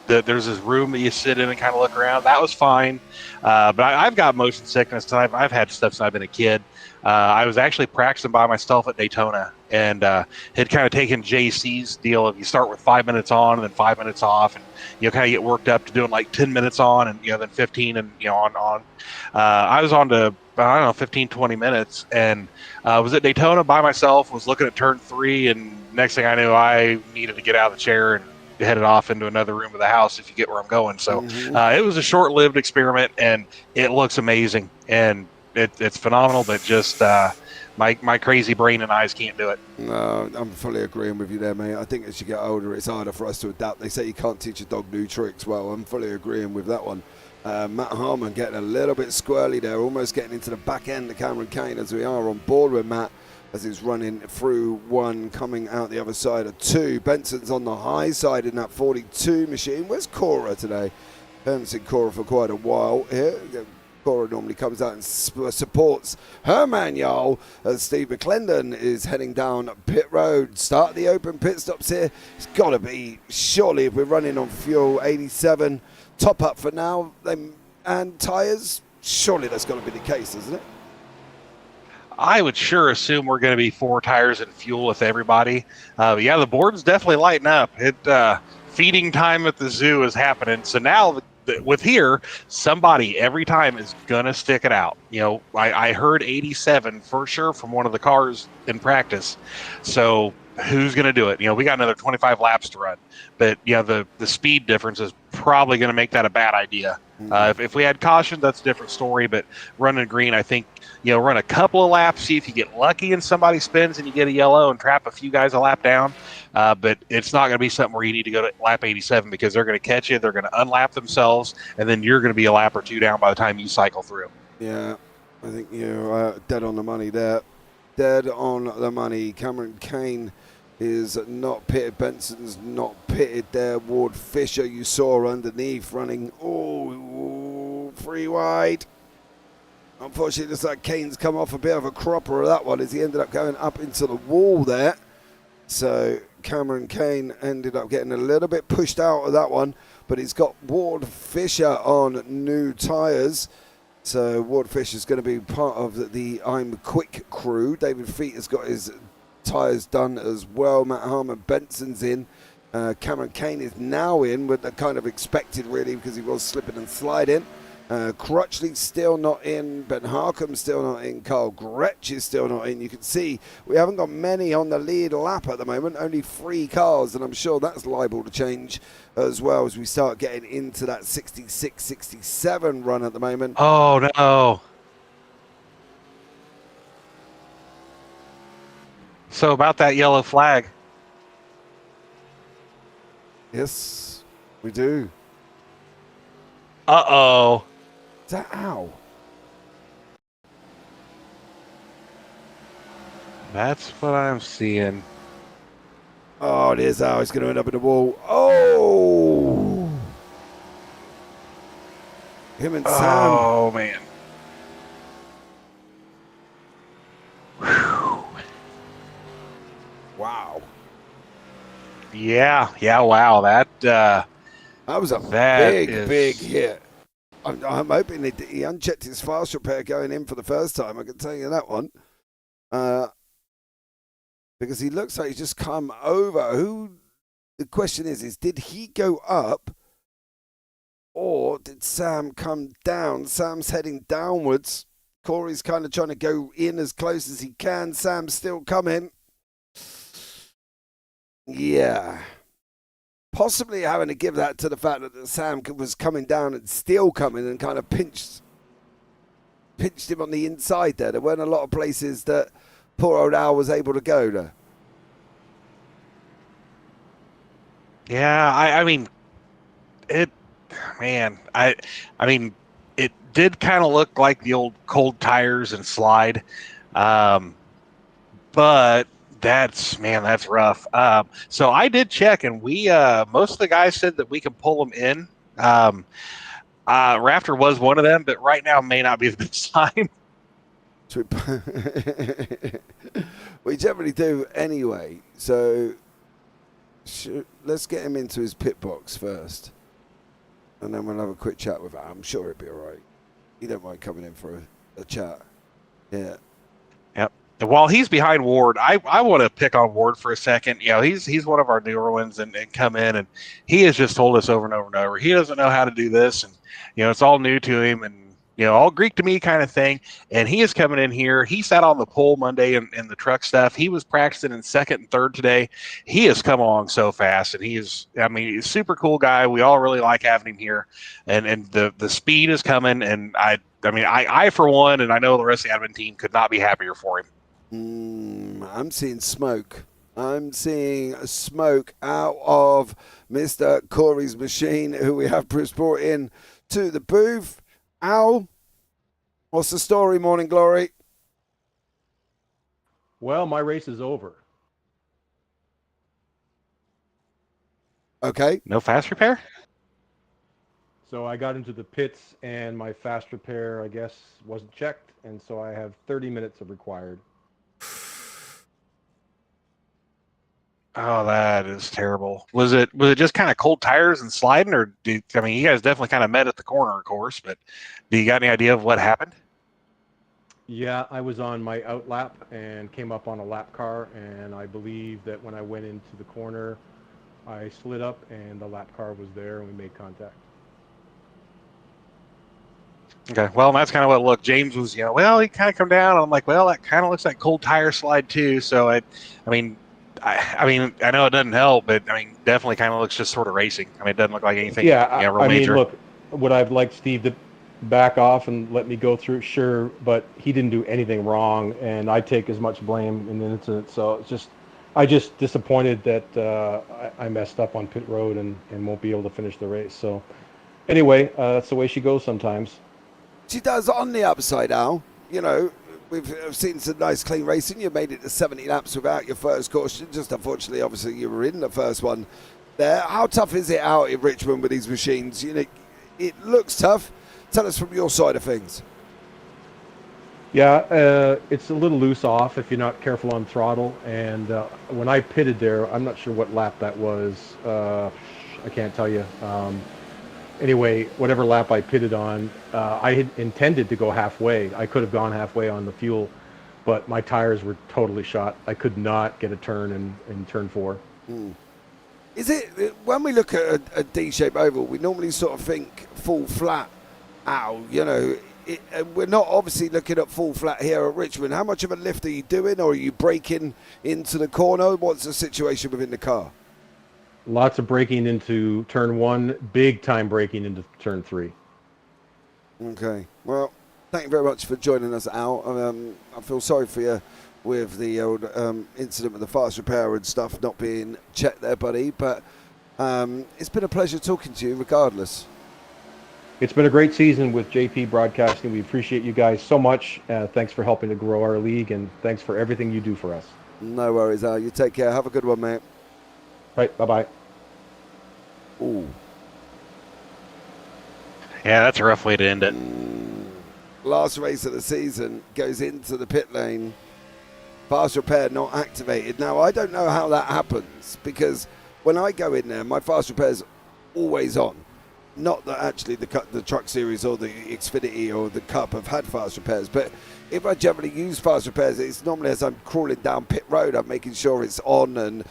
There's this room that you sit in and kind of look around. That was fine, but I've got motion sickness, and I've had stuff since I've been a kid. I was actually practicing by myself at Daytona, and had kind of taken JC's deal of you start with 5 minutes on and then 5 minutes off, and kind of get worked up to doing like 10 minutes on and then 15 and on. I was on to 15, 20 minutes, and was at Daytona by myself, was looking at turn 3, and next thing I knew, I needed to get out of the chair and headed off into another room of the house, if you get where I'm going. So it was a short-lived experiment, and it looks amazing, and it's phenomenal, but just my crazy brain and eyes can't do it. No, I'm fully agreeing with you there, mate. I think as you get older, it's harder for us to adapt. They say you can't teach a dog new tricks. Well, I'm fully agreeing with that one. Matt Harmon getting a little bit squirrely there, almost getting into the back end of Cameron Kane, as we are on board with Matt as he's running through 1, coming out the other side of 2. Benson's on the high side in that 42 machine. Where's Cora today? Haven't seen Cora for quite a while here. Cora normally comes out and supports her man, y'all, as Steve McClendon is heading down pit road. Start the open pit stops here. It's got to be, surely, if we're running on fuel, 87, top up for now, and tyres, surely that's got to be the case, isn't it? I would sure assume we're going to be 4 tires and fuel with everybody. Yeah, the board's definitely lighting up. Feeding time at the zoo is happening. So now with here, somebody every time is going to stick it out. I heard 87 for sure from one of the cars in practice. So who's going to do it? We got another 25 laps to run. But, the speed difference is probably going to make that a bad idea. If we had caution, that's a different story. But running green, I think, run a couple of laps, see if you get lucky and somebody spins and you get a yellow and trap a few guys a lap down. But it's not going to be something where you need to go to lap 87 because they're going to catch you, they're going to unlap themselves, and then you're going to be a lap or 2 down by the time you cycle through. Yeah, I think you're dead on the money there. Dead on the money. Cameron Kane is not pitted. Benson's not pitted there. Ward Fisher, you saw underneath running, 3 wide. Unfortunately, it looks like Kane's come off a bit of a cropper of that one as he ended up going up into the wall there. So Cameron Kane ended up getting a little bit pushed out of that one, but he's got Ward Fisher on new tyres. So Ward Fisher's going to be part of the I'm Quick crew. David Feet has got his tyres done as well. Matt Harmon, Benson's in. Cameron Kane is now in, with the kind of expected really, because he was slipping and sliding. Crutchley's still not in. Ben Harcom's still not in. Carl Gretsch is still not in. You can see we haven't got many on the lead lap at the moment. Only 3 cars, and I'm sure that's liable to change as well as we start getting into that 66, 67 run at the moment. Oh, no. So about that yellow flag. Yes, we do. Uh-oh. Is that Al? That's what I'm seeing. Oh, it is Al. He's going to end up in the wall. Oh! Him and Sam. Oh, man. Wow. Yeah, wow. That was a big hit. I'm hoping he unchecked his fast repair going in for the first time. I can tell you that one. Because he looks like he's just come over. The question is did he go up or did Sam come down? Sam's heading downwards. Corey's kind of trying to go in as close as he can. Sam's still coming. Yeah. Possibly having to give that to the fact that Sam was coming down and still coming and kind of pinched him on the inside there. There weren't a lot of places that poor old Al was able to go there. Yeah, I mean, it did kind of look like the old cold tires and slide. But that's rough. So I did check, and we most of the guys said that we can pull them in. Rafter was one of them, but right now may not be the best time. We generally do anyway. So let's get him into his pit box first, and then we'll have a quick chat with him. I'm sure he'll be all right. He don't mind coming in for a chat. Yeah. Yep. And while he's behind Ward, I want to pick on Ward for a second. You know, he's one of our newer ones and come in, and he has just told us over and over and over he doesn't know how to do this, and it's all new to him, and all Greek to me kind of thing. And he is coming in here. He sat on the pole Monday in the truck stuff. He was practicing in second and third today. He has come along so fast, and he's a super cool guy. We all really like having him here, and the speed is coming. And I for one, and I know the rest of the admin team could not be happier for him. I'm seeing smoke. I'm seeing smoke out of Mr. Corey's machine, who we have brought in to the booth. Al, what's the story, Morning Glory? Well, my race is over. Okay. No fast repair? So I got into the pits, and my fast repair, I guess, wasn't checked, and so I have 30 minutes of required. Oh, that is terrible. Was it just kind of cold tires and sliding, or you guys definitely kind of met at the corner, of course, but do you got any idea of what happened? Yeah, I was on my out lap and came up on a lap car, and I believe that when I went into the corner, I slid up and the lap car was there and we made contact. Okay, well, that's kind of what it looked. James was, he kind of come down. I'm like, well, that kind of looks like cold tire slide too. So I know it doesn't help, but definitely kind of looks just sort of racing. It doesn't look like anything. Yeah, real major. Look, would I've liked Steve to back off and let me go through? Sure, but he didn't do anything wrong, and I take as much blame in the incident. So it's I just disappointed that I messed up on pit road and won't be able to finish the race. So anyway, that's the way she goes sometimes. She does on the upside, Al. We've seen some nice clean racing. You made it to 70 laps without your first caution. Just unfortunately, obviously, you were in the first one there. How tough is it out in Richmond with these machines? It looks tough. Tell us from your side of things. Yeah, it's a little loose off if you're not careful on throttle. And when I pitted there, I'm not sure what lap that was. I can't tell you. Anyway, whatever lap I pitted on, I had intended to go halfway. I could have gone halfway on the fuel, but my tires were totally shot. I could not get a turn in turn 4. Is it, when we look at a D-shaped oval, we normally sort of think full flat Al, we're not obviously looking at full flat here at Richmond. How much of a lift are you doing, or are you braking into the corner? What's the situation within the car? Lots of braking into turn 1, big time braking into turn 3. Okay. Well, thank you very much for joining us, Al. I feel sorry for you with the old incident with the fast repair and stuff not being checked there, buddy. But it's been a pleasure talking to you regardless. It's been a great season with JP Broadcasting. We appreciate you guys so much. Thanks for helping to grow our league, and thanks for everything you do for us. No worries, Al. You take care. Have a good one, mate. Right. Bye-bye. Ooh. Yeah, that's a rough way to end it. Last race of the season, goes into the pit lane. Fast repair not activated. Now, I don't know how that happens, because when I go in there, my fast repair's always on. Not that actually the Truck Series or the Xfinity or the Cup have had fast repairs, but if I generally use fast repairs, it's normally as I'm crawling down pit road, I'm making sure it's on. And,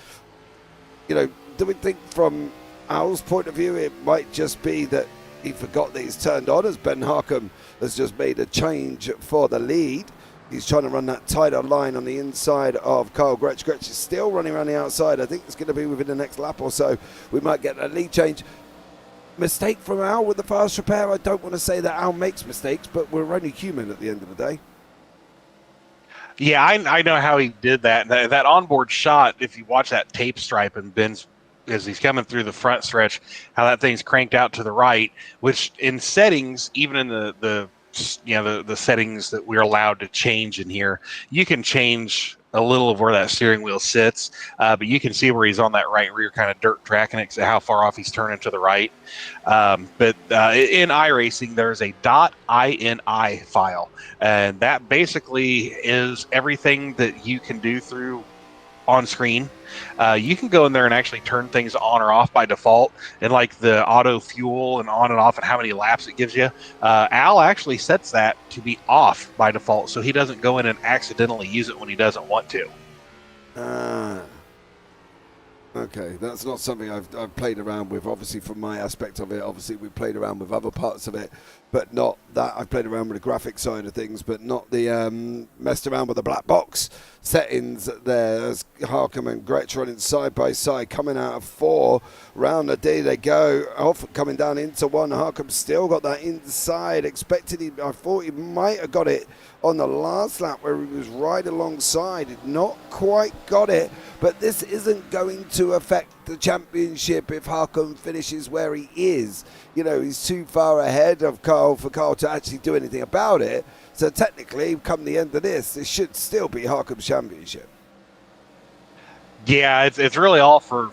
do we think from Al's point of view, it might just be that he forgot that he's turned on, as Ben Harkham has just made a change for the lead. He's trying to run that tighter line on the inside of Kyle Gretsch. Gretsch is still running around the outside. I think it's going to be within the next lap or so. We might get a lead change. Mistake from Al with the fast repair. I don't want to say that Al makes mistakes, but we're only human at the end of the day. Yeah, I know how he did that. That onboard shot, if you watch that tape stripe and Ben's, as he's coming through the front stretch, how that thing's cranked out to the right, which in settings, even in the settings that we're allowed to change in here, you can change a little of where that steering wheel sits, but you can see where he's on that right rear kind of dirt tracking it, how far off he's turning to the right. But in iRacing, there's a .ini file, and that basically is everything that you can do through on screen. You can go in there and actually turn things on or off by default, and like the auto fuel and on and off and how many laps it gives you. Al actually sets that to be off by default, so he doesn't go in and accidentally use it when he doesn't want to. Okay, that's not something I've played around with. Obviously, from my aspect of it, obviously we've played around with other parts of it, but not that. I've played around with the graphic side of things, but not the messed around with the black box settings there. As Harkham and Gretsch running side by side, coming out of 4. Round the D they go, off coming down into 1. Harkham still got that inside. I thought he might have got it on the last lap where he was right alongside. Not quite got it, but this isn't going to affect the championship if Harkham finishes where he is. He's too far ahead of Kyle for Kyle to actually do anything about it. So technically, come the end of this should still be Harkham's championship. Yeah, it's really all for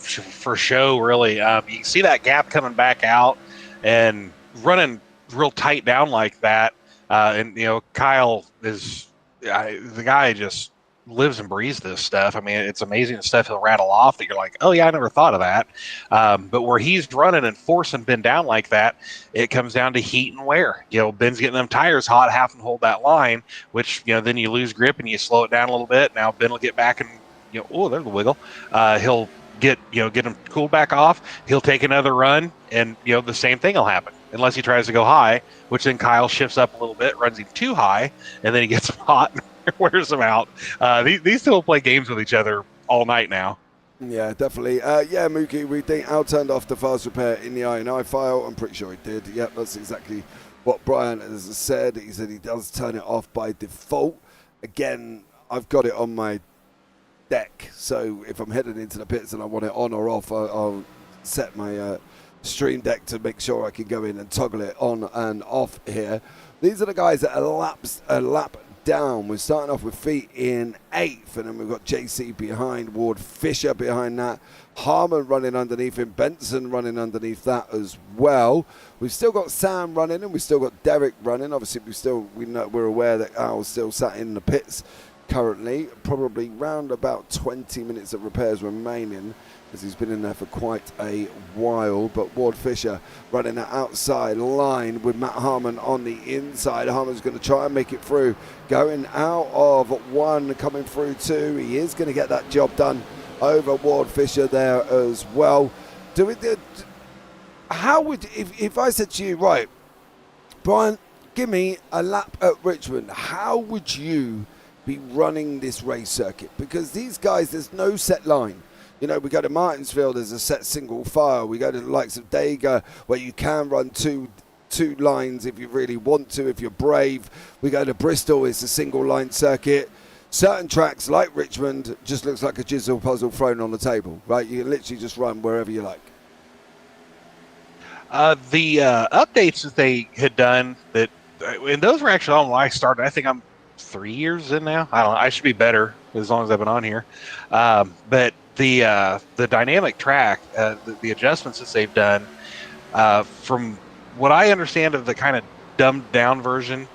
show, really. You can see that gap coming back out and running real tight down like that. And Kyle is the guy just lives and breathes this stuff. I mean, it's amazing the stuff he'll rattle off that you're like, oh yeah, I never thought of that. But where he's running and forcing Ben down like that, it comes down to heat and wear. Ben's getting them tires hot, having to hold that line, which then you lose grip and you slow it down a little bit. Now Ben will get back and oh, there's the wiggle. He'll get him cooled back off. He'll take another run, and the same thing will happen unless he tries to go high, which then Kyle shifts up a little bit, runs him too high, and then he gets him hot and wears him out. These two will play games with each other all night now. Yeah, definitely. Mookie, we think Al turned off the fast repair in the INI file. I'm pretty sure he did. Yep, that's exactly what Brian has said. He said he does turn it off by default. Again, I've got it on my deck, so if I'm heading into the pits and I want it on or off, I'll set my stream deck to make sure I can go in and toggle it on and off here. These are the guys that are a lap down. We're starting off with Feet in 8th, and then we've got JC behind, Ward Fisher behind that, Harmon running underneath him, Benson running underneath that as well. We've still got Sam running, and we've still got Derek running. Obviously, we're aware that Al's still sat in the pits currently, probably round about 20 minutes of repairs remaining, as he's been in there for quite a while. But Ward Fisher running that outside line with Matt Harmon on the inside. Harmon's going to try and make it through, going out of 1, coming through 2. He is going to get that job done over Ward Fisher there as well. How would, if I said to you, right, Brian, give me a lap at Richmond. How would you be running this race circuit? Because these guys, there's no set line. You know, we go to Martinsville, there's a set single file. We go to the likes of Dega, where you can run two lines if you really want to, if you're brave. We go to Bristol, it's a single line circuit. Certain tracks like Richmond just looks like a jigsaw puzzle thrown on the table, right? You can literally just run wherever you like. The updates that they had done, and those were actually on when I started. I think I'm 3 years in now. I don't know. I should be better as long as I've been on here. But the dynamic track, the adjustments that they've done, from what I understand of the kind of dumbed down version,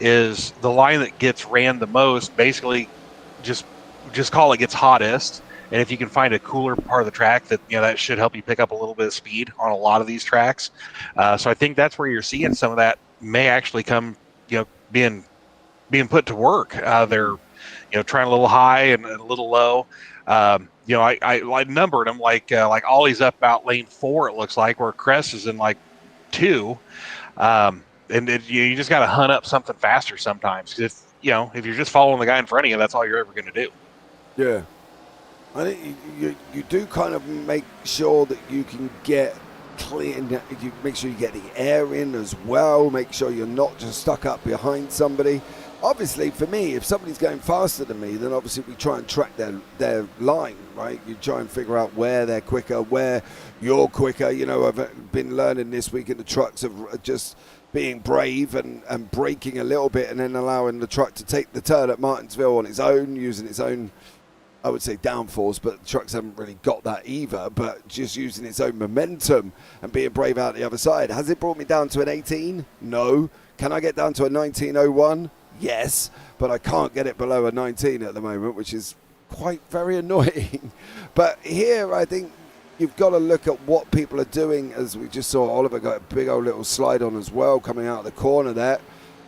is the line that gets ran the most, basically just call it gets hottest. And if you can find a cooler part of the track, that should help you pick up a little bit of speed on a lot of these tracks. So I think that's where you're seeing some of that may actually come, being put to work. They're, trying a little high and a little low. I numbered them like Ollie's up about lane 4, it looks like, where Cress is in like 2. And you just got to hunt up something faster sometimes. If you're just following the guy in front of you, that's all you're ever going to do. Yeah. I think you do kind of make sure that you can get clean. You make sure you get the air in as well. Make sure you're not just stuck up behind somebody. Obviously, for me, if somebody's going faster than me, then obviously we try and track their line, right? You try and figure out where they're quicker, where you're quicker. I've been learning this week in the trucks of just being brave and braking a little bit and then allowing the truck to take the turn at Martinsville on its own, using its own, I would say, downforce, but the trucks haven't really got that either, but just using its own momentum and being brave out the other side. Has it brought me down to an 18? No. Can I get down to a 19.01? Yes, but I can't get it below a 19 at the moment, which is quite very annoying. But here, I think you've got to look at what people are doing. As we just saw, Oliver got a big old little slide on as well, coming out of the corner there.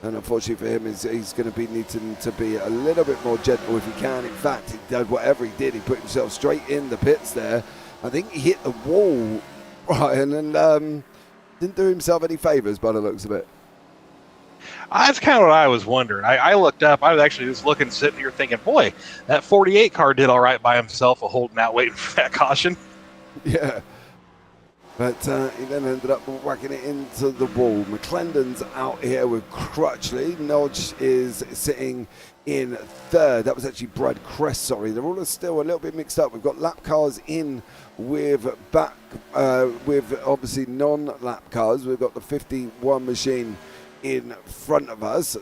And unfortunately for him, he's going to be needing to be a little bit more gentle if he can. In fact, he did whatever he did. He put himself straight in the pits there. I think he hit the wall, Ryan, and didn't do himself any favours by the looks of it. That's kind of what I was wondering. I looked up. I was actually just looking, sitting here thinking, boy, that 48 car did all right by himself, holding out, waiting for that caution. Yeah. But he then ended up whacking it into the wall. McClendon's out here with Crutchley. Nodge is sitting in third. That was actually Brad Crest, sorry. They're all still a little bit mixed up. We've got lap cars in with obviously non-lap cars. We've got the 51 machine in front of us.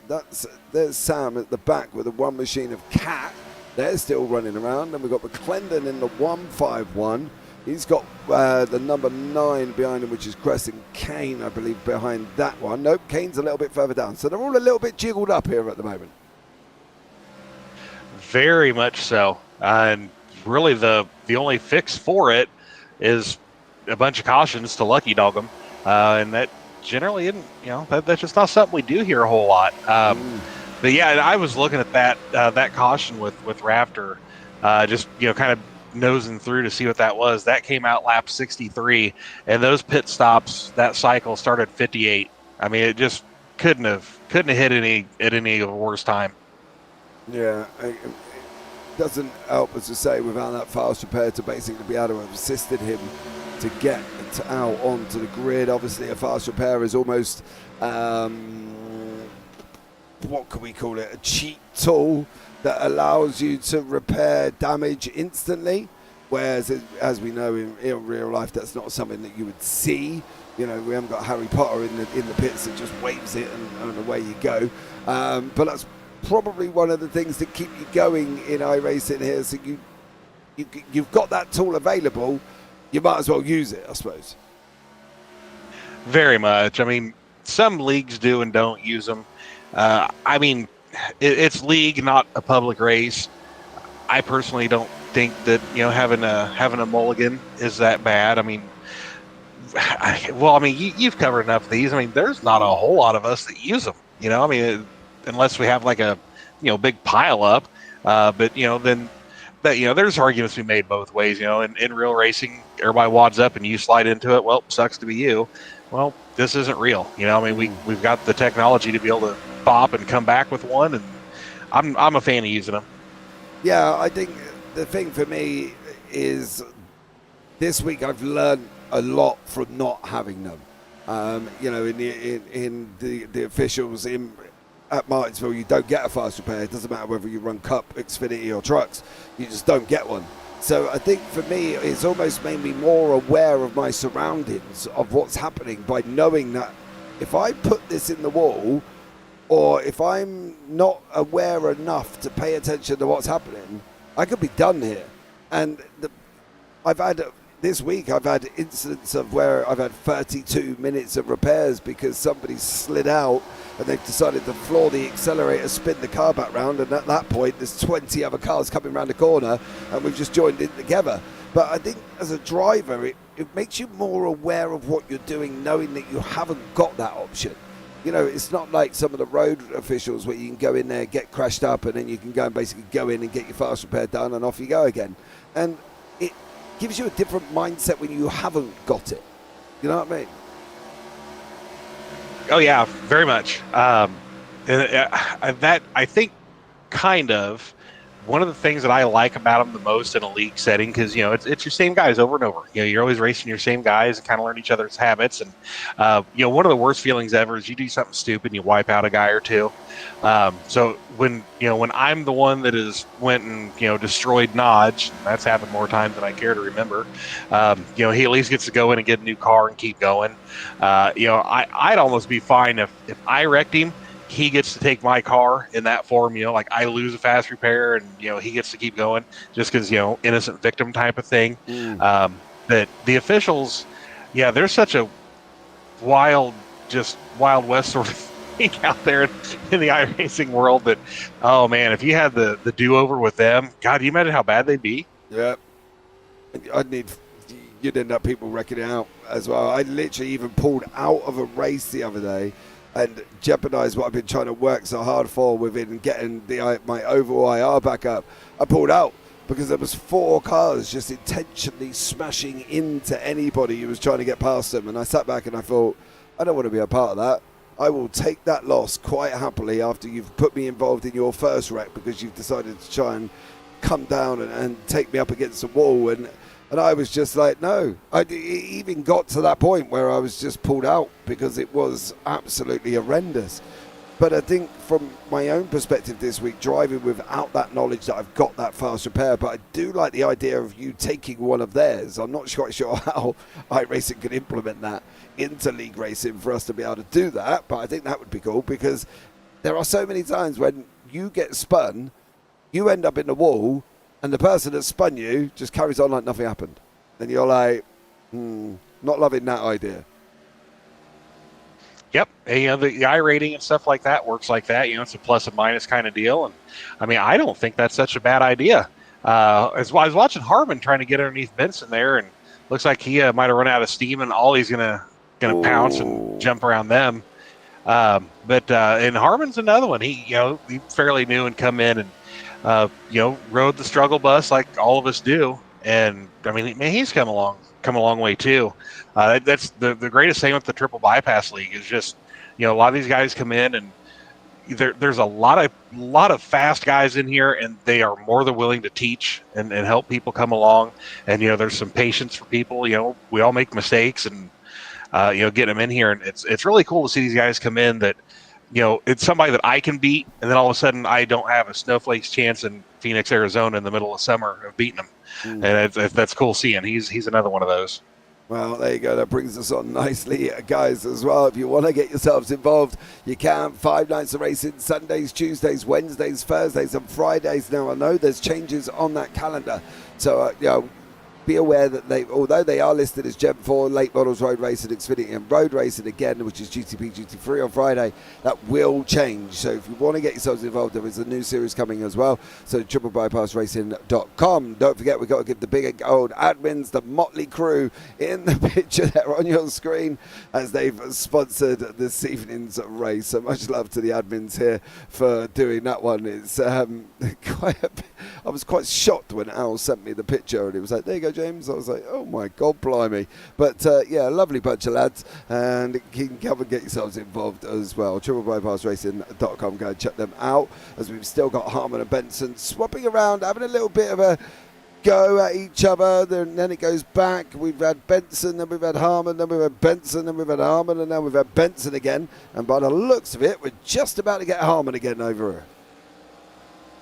There's Sam at the back with the one machine of Cat. They're still running around. And we've got McClendon in the 151. He's got the number 9 behind him, which is Crescent Kane, I believe, behind that one. Nope, Kane's a little bit further down. So they're all a little bit jiggled up here at the moment. Very much so. And really the only fix for it is a bunch of cautions to lucky dog them. And that generally isn't, that's just not something we do here a whole lot. But yeah, I was looking at that caution with Raptor, just, kind of nosing through to see what that was. That came out lap 63, and those pit stops that cycle started 58. I mean, it just couldn't have hit any worse time. Yeah, it doesn't help us to say without that fast repair to basically be able to have assisted him to get out onto the grid. Obviously, a fast repair is almost what can we call it? A cheat tool that allows you to repair damage instantly, whereas as we know in real life, that's not something that you would see. We haven't got Harry Potter in the pits that just waves it and away you go. But that's probably one of the things that keep you going in iRacing here. So you've got that tool available, you might as well use it, I suppose. Very much. I mean, some leagues do and don't use them. I mean, it's league, not a public race. I personally don't think that having a mulligan is that bad. I mean, you've covered enough of these. I mean, there's not a whole lot of us that use them. I mean, unless we have like a big pile up. But then that there's arguments to be made both ways. In real racing, everybody wads up and you slide into it. Well, sucks to be you. well, this isn't real. You know, I mean, we've got the technology to be able to pop and come back with one, and I'm a fan of using them. Yeah, I think the thing for me is this week I've learned a lot from not having them. You know, in the officials at Martinsville, you don't get a fast repair. It doesn't matter whether you run Cup, Xfinity, or trucks. You just don't get one. So I think for me, it's almost made me more aware of my surroundings, of what's happening, by knowing that if I put this in the wall, or if I'm not aware enough to pay attention to what's happening, I could be done here. And this week I've had incidents of where I've had 32 minutes of repairs because somebody slid out and they've decided to floor the accelerator, spin the car back round, and at that point there's 20 other cars coming around the corner and we've just joined in together. But I think as a driver, it makes you more aware of what you're doing, knowing that you haven't got that option. You know, it's not like some of the road officials where you can go in there, get crashed up, and then you can go and basically go in and get your fast repair done and off you go again. And it gives you a different mindset when you haven't got it. You know what I mean? Oh yeah, very much. And that, I think, kind of one of the things that I like about them the most in a league setting, because, you know, it's your same guys over and over. You know, you're always racing your same guys and kind of learn each other's habits. And, you know, one of the worst feelings ever is you do something stupid and you wipe out a guy or two. So when I'm the one that went and, you know, destroyed Nodge, that's happened more times than I care to remember. You know, he at least gets to go in and get a new car and keep going. You know, I'd almost be fine if I wrecked him. He gets to take my car in that form, you know, like I lose a fast repair and, you know, he gets to keep going just because, you know, innocent victim type of thing. That the officials, yeah, they're such a wild west sort of thing out there in the iRacing world that, oh man, if you had the do-over with them, God, you imagine how bad they'd be? Yeah. You'd end up people wrecking it out as well. I literally even pulled out of a race the other day and jeopardised what I've been trying to work so hard for within getting my overall IR back up. I pulled out because there was 4 cars just intentionally smashing into anybody who was trying to get past them. And I sat back and I thought, I don't want to be a part of that. I will take that loss quite happily after you've put me involved in your first wreck because you've decided to try and come down and take me up against the wall. And I was just like, no. It even got to that point where I was just pulled out because it was absolutely horrendous. But I think from my own perspective this week, driving without that knowledge that I've got that fast repair, but I do like the idea of you taking one of theirs. I'm not quite sure how iRacing can implement that into league racing for us to be able to do that, but I think that would be cool because there are so many times when you get spun, you end up in the wall, and the person that spun you just carries on like nothing happened. And you're like, not loving that idea. Yep. And, you know, the I rating and stuff like that works like that. You know, it's a plus and minus kind of deal. And I mean, I don't think that's such a bad idea. As I was watching Harmon trying to get underneath Benson there, and looks like he might have run out of steam, and Ollie's gonna pounce and jump around them. And Harmon's another one. He fairly new and come in and rode the struggle bus like all of us do. And I mean, man, he's come a long way too. That's the greatest thing with the triple bypass league is just, a lot of these guys come in and there's a lot of fast guys in here, and they are more than willing to teach and help people come along. And, there's some patience for people. We all make mistakes, and, get them in here. And it's really cool to see these guys come in that, it's somebody that I can beat. And then all of a sudden I don't have a snowflake's chance in Phoenix, Arizona in the middle of summer of beating them. And that's cool seeing. He's another one of those. Well, there you go. That brings us on nicely, guys, as well. If you want to get yourselves involved, you can. 5 nights of racing, Sundays, Tuesdays, Wednesdays, Thursdays, and Fridays. Now, I know there's changes on that calendar. So, be aware that although they are listed as Gen 4, Late Models Road Racing, Xfinity, and Road Racing again, which is GTP, GT3 on Friday, that will change. So if you want to get yourselves involved, there is a new series coming as well. So triplebypassracing.com. Don't forget, we've got to give the big old admins, the motley crew, in the picture there on your screen as they've sponsored this evening's race. So much love to the admins here for doing that one. It's quite a bit. I was quite shocked when Al sent me the picture and it was like, there you go, James. I was like, oh my God, blimey. But yeah, lovely bunch of lads, and you can come and get yourselves involved as well. TripleByPassRacing.com, go and check them out, as we've still got Harmon and Benson swapping around, having a little bit of a go at each other, then it goes back. We've had Benson, then we've had Harmon, then we've had Benson, then we've had Harmon, and now we've had Benson again. And by the looks of it, we're just about to get Harmon again over here.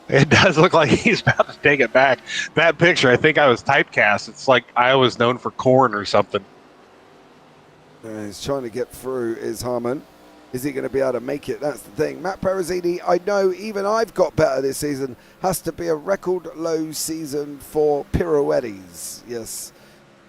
It does look like he's about to take it back. That picture, I think I was typecast. It's like I was known for corn or something. He's trying to get through, is Harmon. Is he going to be able to make it? That's the thing. Matt Perezzini, I know even I've got better this season, has to be a record low season for pirouettes. Yes,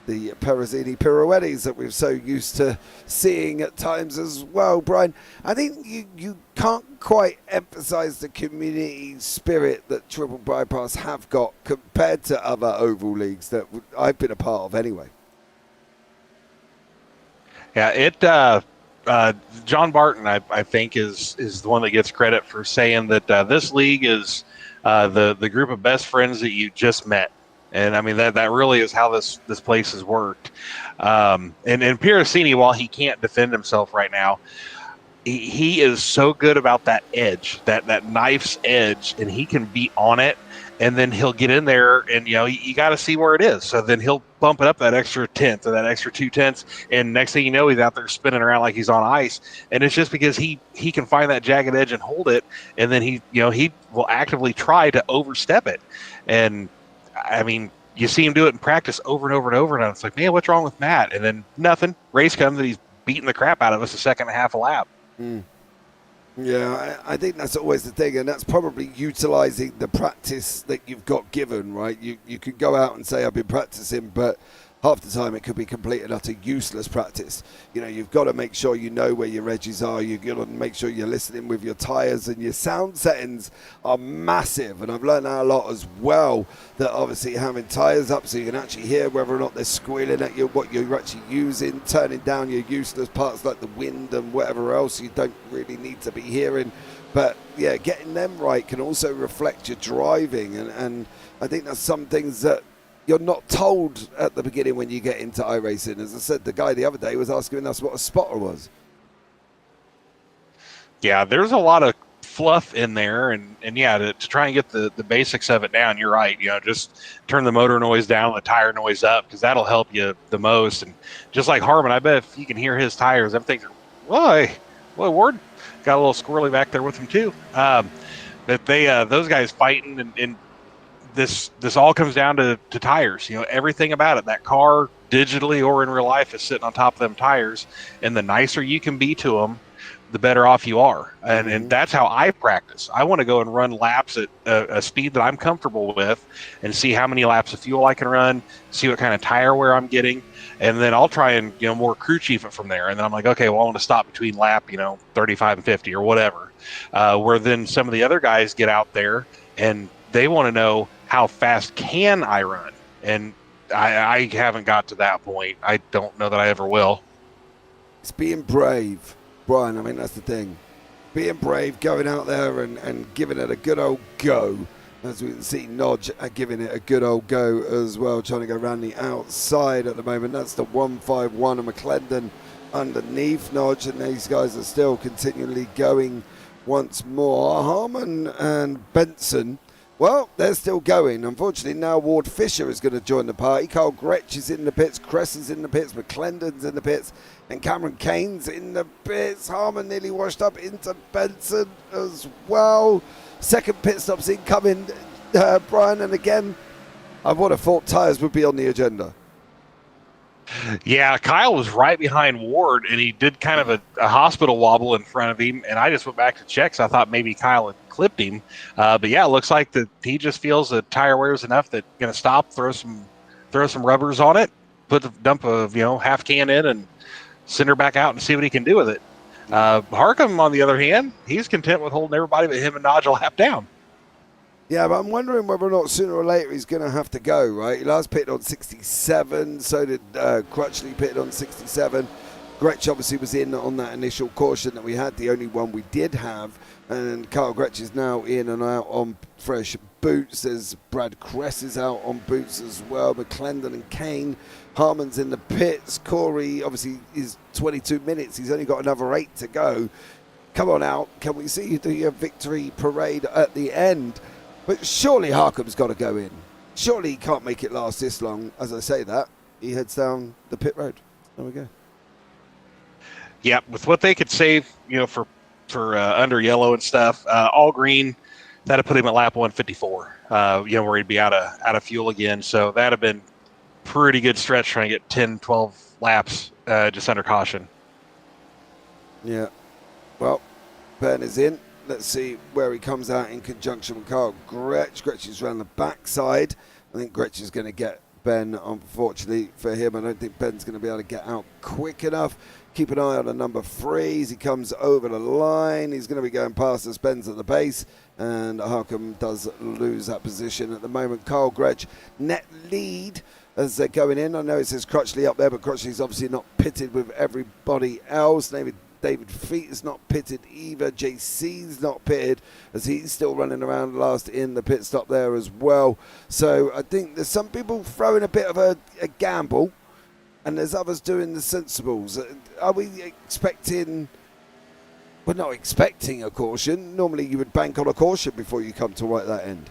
the Perezzini pirouettes that we're so used to seeing at times as well, Brian. I think you can't quite emphasize the community spirit that Triple Bypass have got compared to other oval leagues that I've been a part of anyway. Yeah, John Barton, I think, is the one that gets credit for saying that this league is the group of best friends that you just met. And I mean, that really is how this place has worked. And Pieracini, while he can't defend himself right now, he is so good about that edge, that knife's edge, and he can be on it. And then he'll get in there, and you got to see where it is. So then he'll bump it up that extra tenth or that extra 2/10, and next thing you know, he's out there spinning around like he's on ice. And it's just because he can find that jagged edge and hold it, and then he will actively try to overstep it. And I mean, you see him do it in practice over and over and over, and it's like, man, what's wrong with Matt? And then nothing. Race comes, and he's beating the crap out of us a second and a half a lap. Yeah, I think that's always the thing, and that's probably utilizing the practice that you've got given, right? You could go out and say, I've been practicing, but half the time it could be complete and utter useless practice. You've got to make sure you know where your edges are. You've got to make sure you're listening with your tyres, and your sound settings are massive. And I've learned that a lot as well, that obviously having tyres up so you can actually hear whether or not they're squealing at you, what you're actually using, turning down your useless parts like the wind and whatever else you don't really need to be hearing. But yeah, getting them right can also reflect your driving. And I think that's some things that you're not told at the beginning when you get into iRacing. As I said, the guy the other day was asking us what a spotter was. Yeah, there's a lot of fluff in there, and yeah, to try and get the basics of it down, you're right. Just turn the motor noise down, the tire noise up, because that'll help you the most. And just like Harmon, I bet if you can hear his tires, I'm thinking, boy, Ward got a little squirrely back there with him too. That those guys fighting, and this all comes down to tires. Everything about it. That car, digitally or in real life, is sitting on top of them tires, and the nicer you can be to them, the better off you are. And that's how I practice. I want to go and run laps at a speed that I'm comfortable with, and see how many laps of fuel I can run, see what kind of tire wear I'm getting, and then I'll try and more crew chief it from there. And then I'm like, okay, well, I want to stop between lap 35 and 50 or whatever. Where then some of the other guys get out there and they want to know, how fast can I run? And I haven't got to that point. I don't know that I ever will. It's being brave, Brian. I mean, that's the thing. Being brave, going out there and giving it a good old go. As we can see, Nodge giving it a good old go as well, trying to go around the outside at the moment. That's the 151 of McClendon underneath Nodge, and these guys are still continually going once more. Harmon and Benson, well, they're still going. Unfortunately, now Ward Fisher is going to join the party. Carl Gretsch is in the pits, Cress is in the pits, McClendon's in the pits, and Cameron Kane's in the pits. Harmon nearly washed up into Benson as well. Second pit stop's incoming, Brian, and again, I would have thought tyres would be on the agenda. Yeah, Kyle was right behind Ward, and he did kind of a hospital wobble in front of him, and I just went back to check, so I thought maybe Kyle had clipped him. But yeah, it looks like that he just feels the tire wear is enough that going to stop, throw some rubbers on it, dump a half can in, and send her back out and see what he can do with it. Harcum, on the other hand, he's content with holding everybody but him and Nodge a lap down. Yeah, but I'm wondering whether or not sooner or later he's going to have to go, right? He last pitted on 67, so did Crutchley pitted on 67. Gretsch obviously was in on that initial caution that we had, the only one we did have, and Carl Gretsch is now in and out on fresh boots. There's Brad Kress is out on boots as well. McClendon and Kane. Harmon's in the pits. Corey, obviously, is 22 minutes. He's only got another 8 to go. Come on out. Can we see the victory parade at the end? But surely Harcom's got to go in. Surely he can't make it last this long. As I say that, he heads down the pit road. There we go. Yeah, with what they could save, for under yellow and stuff, all green, that'd put him at lap 154. Where he'd be out of fuel again. So that'd have been pretty good stretch trying to get 10, 12 laps just under caution. Yeah. Well, Ben is in. Let's see where he comes out in conjunction with Carl Gretsch. Gretsch is around the backside. I think Gretsch is going to get Ben, unfortunately for him. I don't think Ben's going to be able to get out quick enough. Keep an eye on the number 3 as he comes over the line. He's going to be going past us. Ben's at the base, and Harcom does lose that position at the moment. Carl Gretsch, net lead as they're going in. I know it says Crutchley up there, but Crutchley's obviously not pitted with everybody else. David Feet is not pitted either. JC's not pitted as he's still running around last in the pit stop there as well. So I think there's some people throwing a bit of a gamble, and there's others doing the sensibles. Are we expecting... We're not expecting a caution. Normally you would bank on a caution before you come to right that end.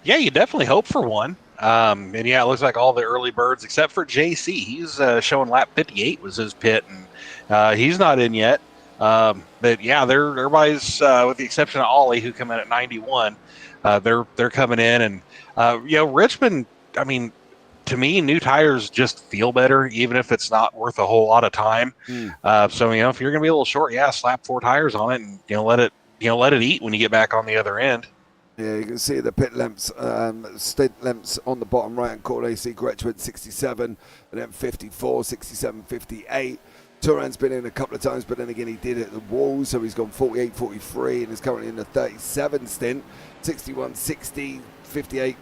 Yeah, you definitely hope for one. And yeah, it looks like all the early birds, except for JC. He's showing lap 58 was his pit, and he's not in yet. But yeah, everybody's with the exception of Ollie, who come in at 91. They're coming in, and Richmond. I mean, to me, new tires just feel better, even if it's not worth a whole lot of time. So if you're going to be a little short, slap 4 tires on it, and let it eat when you get back on the other end. Yeah, you can see the pit lamps, stint lamps on the bottom right-hand corner. You see Gretsch went 67, and then 54, 67, 58. Turan's been in a couple of times, but then again he did it at the wall, so he's gone 48, 43, and is currently in the 37 stint. 61, 60, 58,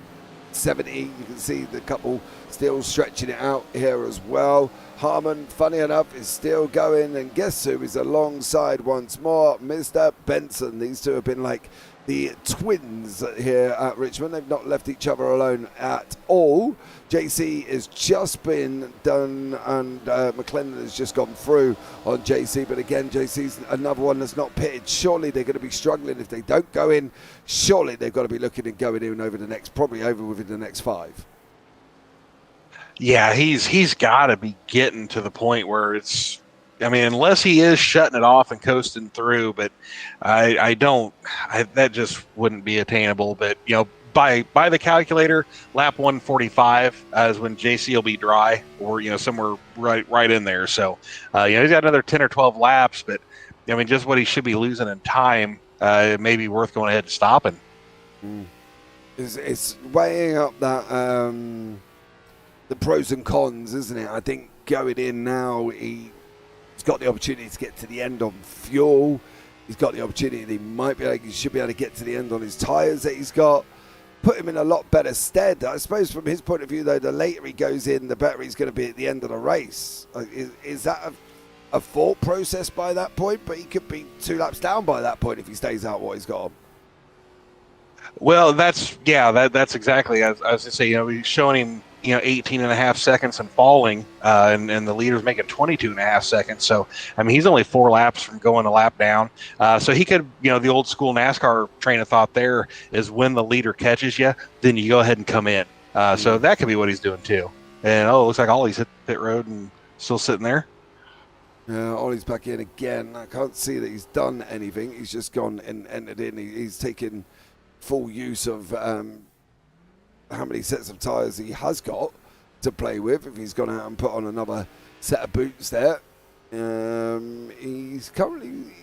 70. You can see the couple still stretching it out here as well. Harmon, funny enough, is still going, and guess who is alongside once more? Mr. Benson. These two have been like the twins here at Richmond. They've not left each other alone at all. JC has just been done, and McClendon has just gone through on JC. But again, JC's another one that's not pitted. Surely they're going to be struggling if they don't go in. Surely they've got to be looking at going in over the next, probably over within the next 5. Yeah, he's got to be getting to the point where it's, I mean, unless he is shutting it off and coasting through, but that just wouldn't be attainable. But, by the calculator, lap 145 is when JC will be dry, or, somewhere right in there. So, he's got another 10 or 12 laps, but, I mean, just what he should be losing in time, it may be worth going ahead and stopping. It's weighing up that the pros and cons, isn't it? I think going in now, he's got the opportunity to get to the end on fuel. He's got the opportunity that he should be able to get to the end on his tyres that he's got. Put him in a lot better stead. I suppose from his point of view, though, the later he goes in, the better he's going to be at the end of the race. Is that a thought process by that point? But he could be 2 laps down by that point if he stays out what he's got on. Well, that's exactly. I was going to say, he's showing him, 18 and a half seconds and falling, and the leader's making 22 and a half seconds. So, I mean, he's only 4 laps from going a lap down. So he could, the old school NASCAR train of thought there is when the leader catches you, then you go ahead and come in. So that could be what he's doing too. And, it looks like Ollie's hit the pit road and still sitting there. Yeah, Ollie's back in again. I can't see that he's done anything. He's just gone and entered in. He's taken full use of how many sets of tyres he has got to play with. If he's gone out and put on another set of boots there, he's currently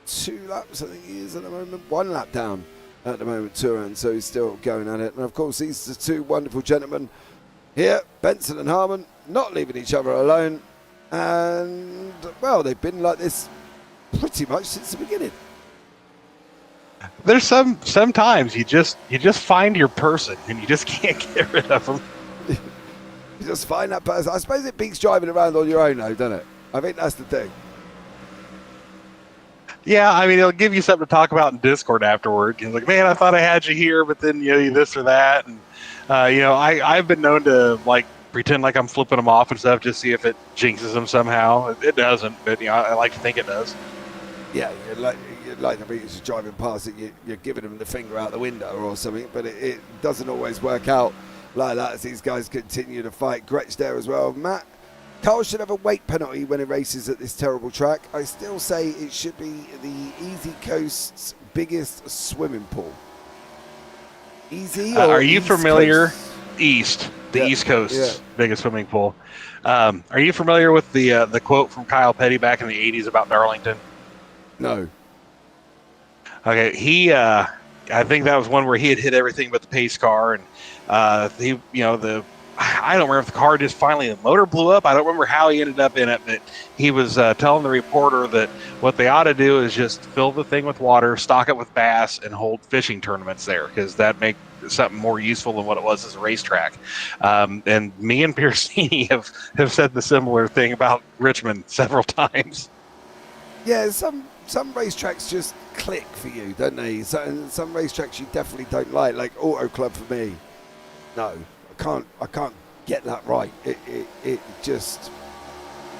2 laps, I think he is at the moment, 1 lap down at the moment, Turan, so he's still going at it. And of course, these are 2 wonderful gentlemen here, Benson and Harmon, not leaving each other alone, and well, they've been like this pretty much since the beginning. There's sometimes you just find your person and you just can't get rid of them. You just find that person. I suppose it beats driving around on your own, though, doesn't it? I think that's the thing. Yeah, I mean, it'll give you something to talk about in Discord afterward. You're like, man, I thought I had you here, but then you this or that, and I've been known to like pretend like I'm flipping them off and stuff, just see if it jinxes them somehow. It doesn't, but I like to think it does. Yeah, you'd like to be just driving past it, you're giving them the finger out the window or something, but it doesn't always work out like that as these guys continue to fight. Gretsch there as well. Matt, Carl should have a weight penalty when he races at this terrible track. I still say it should be the Easy Coast's biggest swimming pool. Easy? Are you East familiar? Coast? The East Coast's biggest swimming pool. Are you familiar with the quote from Kyle Petty back in the 80s about Darlington? No. Okay, I think that was one where he had hit everything but the pace car, and I don't remember if the car just finally, the motor blew up. I don't remember how he ended up in it, but he was telling the reporter that what they ought to do is just fill the thing with water, stock it with bass, and hold fishing tournaments there, because that makes something more useful than what it was as a racetrack. And me and Piercini have said the similar thing about Richmond several times. Yeah, some racetracks just click for you, don't they? Some racetracks you definitely don't like Auto Club for me. No. I can't get that right. It just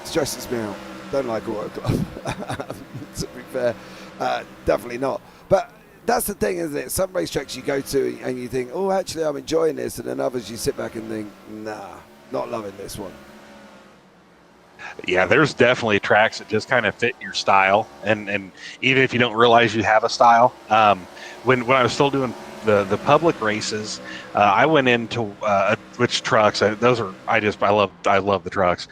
stresses me out. Don't like Auto Club. To be fair, definitely not. But that's the thing, isn't it? Some racetracks you go to and you think, oh, actually, I'm enjoying this, and then others you sit back and think, nah, not loving this one. Yeah, there's definitely tracks that just kind of fit your style, and even if you don't realize you have a style. When I was still doing the public races, I went into which trucks. I love the trucks.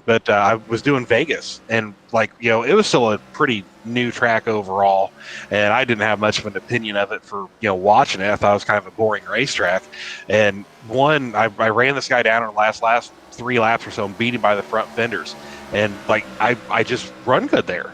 But I was doing Vegas, and it was still a pretty new track overall, and I didn't have much of an opinion of it for watching it. I thought it was kind of a boring racetrack. And I ran this guy down in the last 3 laps or so and beat him by the front fenders, and I just run good there.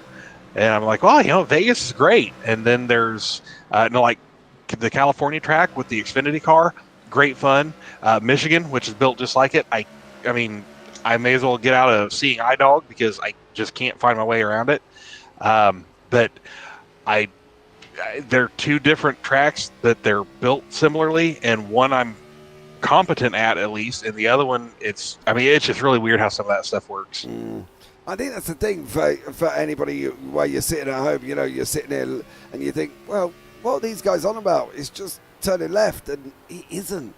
And I'm like, well, Vegas is great. And then there's the California track with the Xfinity car, great fun. Michigan, which is built just like it. I mean, I may as well get out of seeing iDog because I just can't find my way around it. But they're two different tracks that they're built similarly, and one I'm competent at least, and the other one it's just really weird how some of that stuff works. I think that's the thing for anybody while you're sitting at home. You're sitting there and you think, well, what are these guys on about? It's just turning left, and it isn't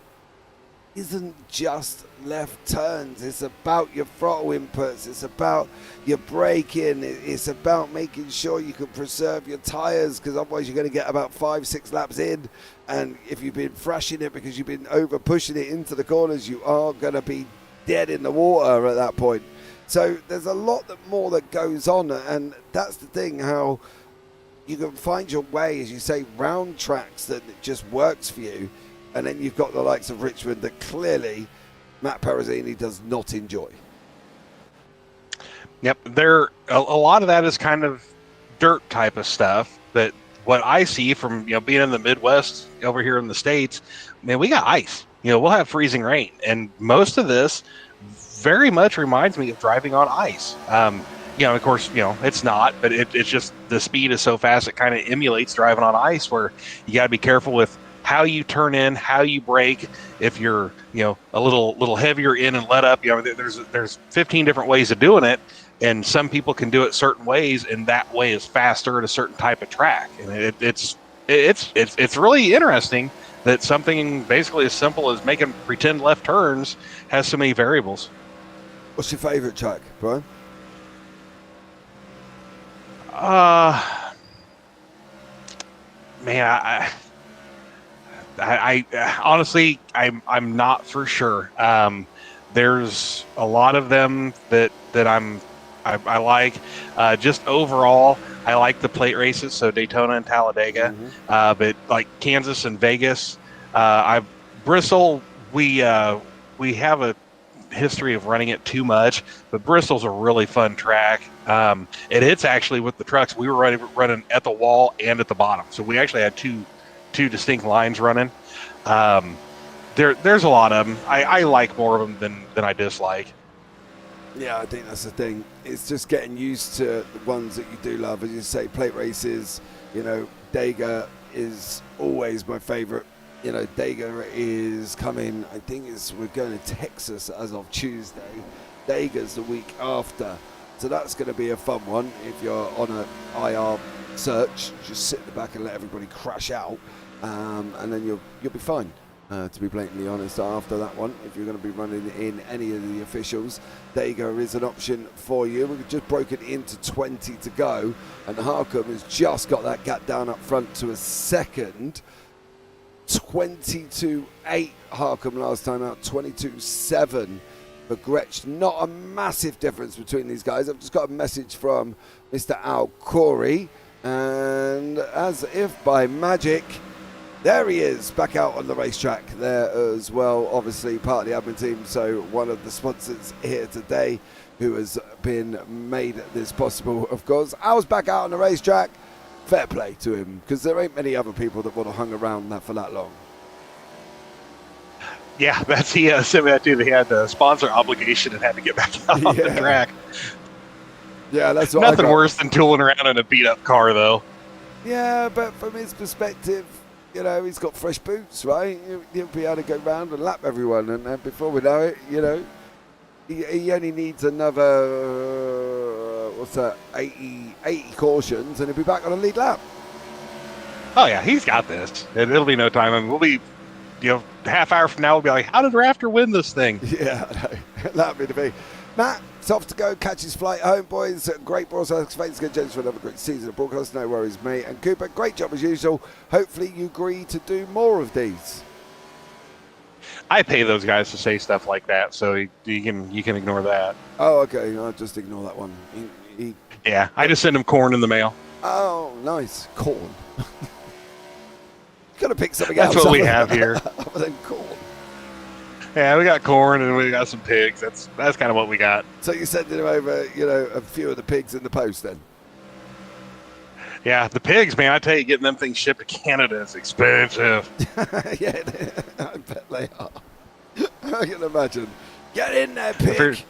just left turns. It's about your throttle inputs. It's about your braking. It's about making sure you can preserve your tires, because otherwise you're going to get about 5-6 laps in, and if you've been thrashing it because you've been over pushing it into the corners, you are going to be dead in the water at that point. So there's a lot more that goes on, and that's the thing, how you can find your way, as you say, round tracks that just works for you. And then you've got the likes of Richmond that clearly Matt Perezzini does not enjoy. Yep, a lot of that is kind of dirt type of stuff. But what I see from being in the Midwest over here in the States, man, we got ice. We'll have freezing rain, and most of this very much reminds me of driving on ice. Of course, it's not, but it's just the speed is so fast it kind of emulates driving on ice, where you got to be careful with how you turn in, how you brake. If you're a little heavier in and let up, there's 15 different ways of doing it, and some people can do it certain ways, and that way is faster at a certain type of track. And it's really interesting that something basically as simple as making pretend left turns has so many variables. What's your favorite track, Brian? Man, I honestly, I'm not for sure. There's a lot of them that I like. Just overall, I like the plate races, so Daytona and Talladega. But like Kansas and Vegas, Bristol, we have a history of running it too much, but Bristol's a really fun track. It's actually with the trucks we were running at the wall and at the bottom, so we actually had two distinct lines running. There's a lot of them. I like more of them than I dislike. Yeah, I think that's the thing. It's just getting used to the ones that you do love. As you say, plate races, you know, Dega is always my favourite. You know, Dega is coming, I think we're going to Texas as of Tuesday. Dega's the week after. So that's going to be a fun one. If you're on an IR search, just sit in the back and let everybody crash out. And then you'll be fine. To be blatantly honest, after that one, if you're going to be running in any of the officials, Dega is an option for you. We've just broken into 20 to go, and Harcum has just got that gap down up front to a second. 22.8 Harcum last time out, 22.7 for Gretsch. Not a massive difference between these guys. I've just got a message from Mr. Al Corey, and as if by magic, there he is, back out on the racetrack there as well. Obviously part of the admin team, so one of the sponsors here today who has been made this possible, of course. Al's back out on the racetrack. Fair play to him, because there ain't many other people that would have hung around that for that long. Yeah, that's he sent me that too. They had a sponsor obligation and had to get back out on the track. Yeah, that's what Nothing worse than tooling around in a beat-up car, though. Yeah, but from his perspective, you know, he's got fresh boots, right? He'll be able to go round and lap everyone, and before we know it, you know, he only needs another, 80 cautions, and he'll be back on a lead lap. Oh, yeah, he's got this. It'll be no time. I mean, we'll be, half hour from now, we'll be like, how did Rafter win this thing? Yeah, that'd be the thing. Matt, it's off to go, catch his flight home, boys. Great broadcast. Thanks again, gents, for another great season of broadcast. No worries, mate. And Cooper, great job as usual. Hopefully you agree to do more of these. I pay those guys to say stuff like that, so you can ignore that. Oh, okay. I'll just ignore that one. Yeah, I just send him corn in the mail. Oh, nice. Corn. Got to pick something else. That's what we have here. Other than corn. Yeah, we got corn and we got some pigs. That's kind of what we got. So you're sending them over, a few of the pigs in the post then? Yeah, the pigs, man, I tell you, getting them things shipped to Canada is expensive. Yeah, I bet they are. I can imagine. Get in there, pig.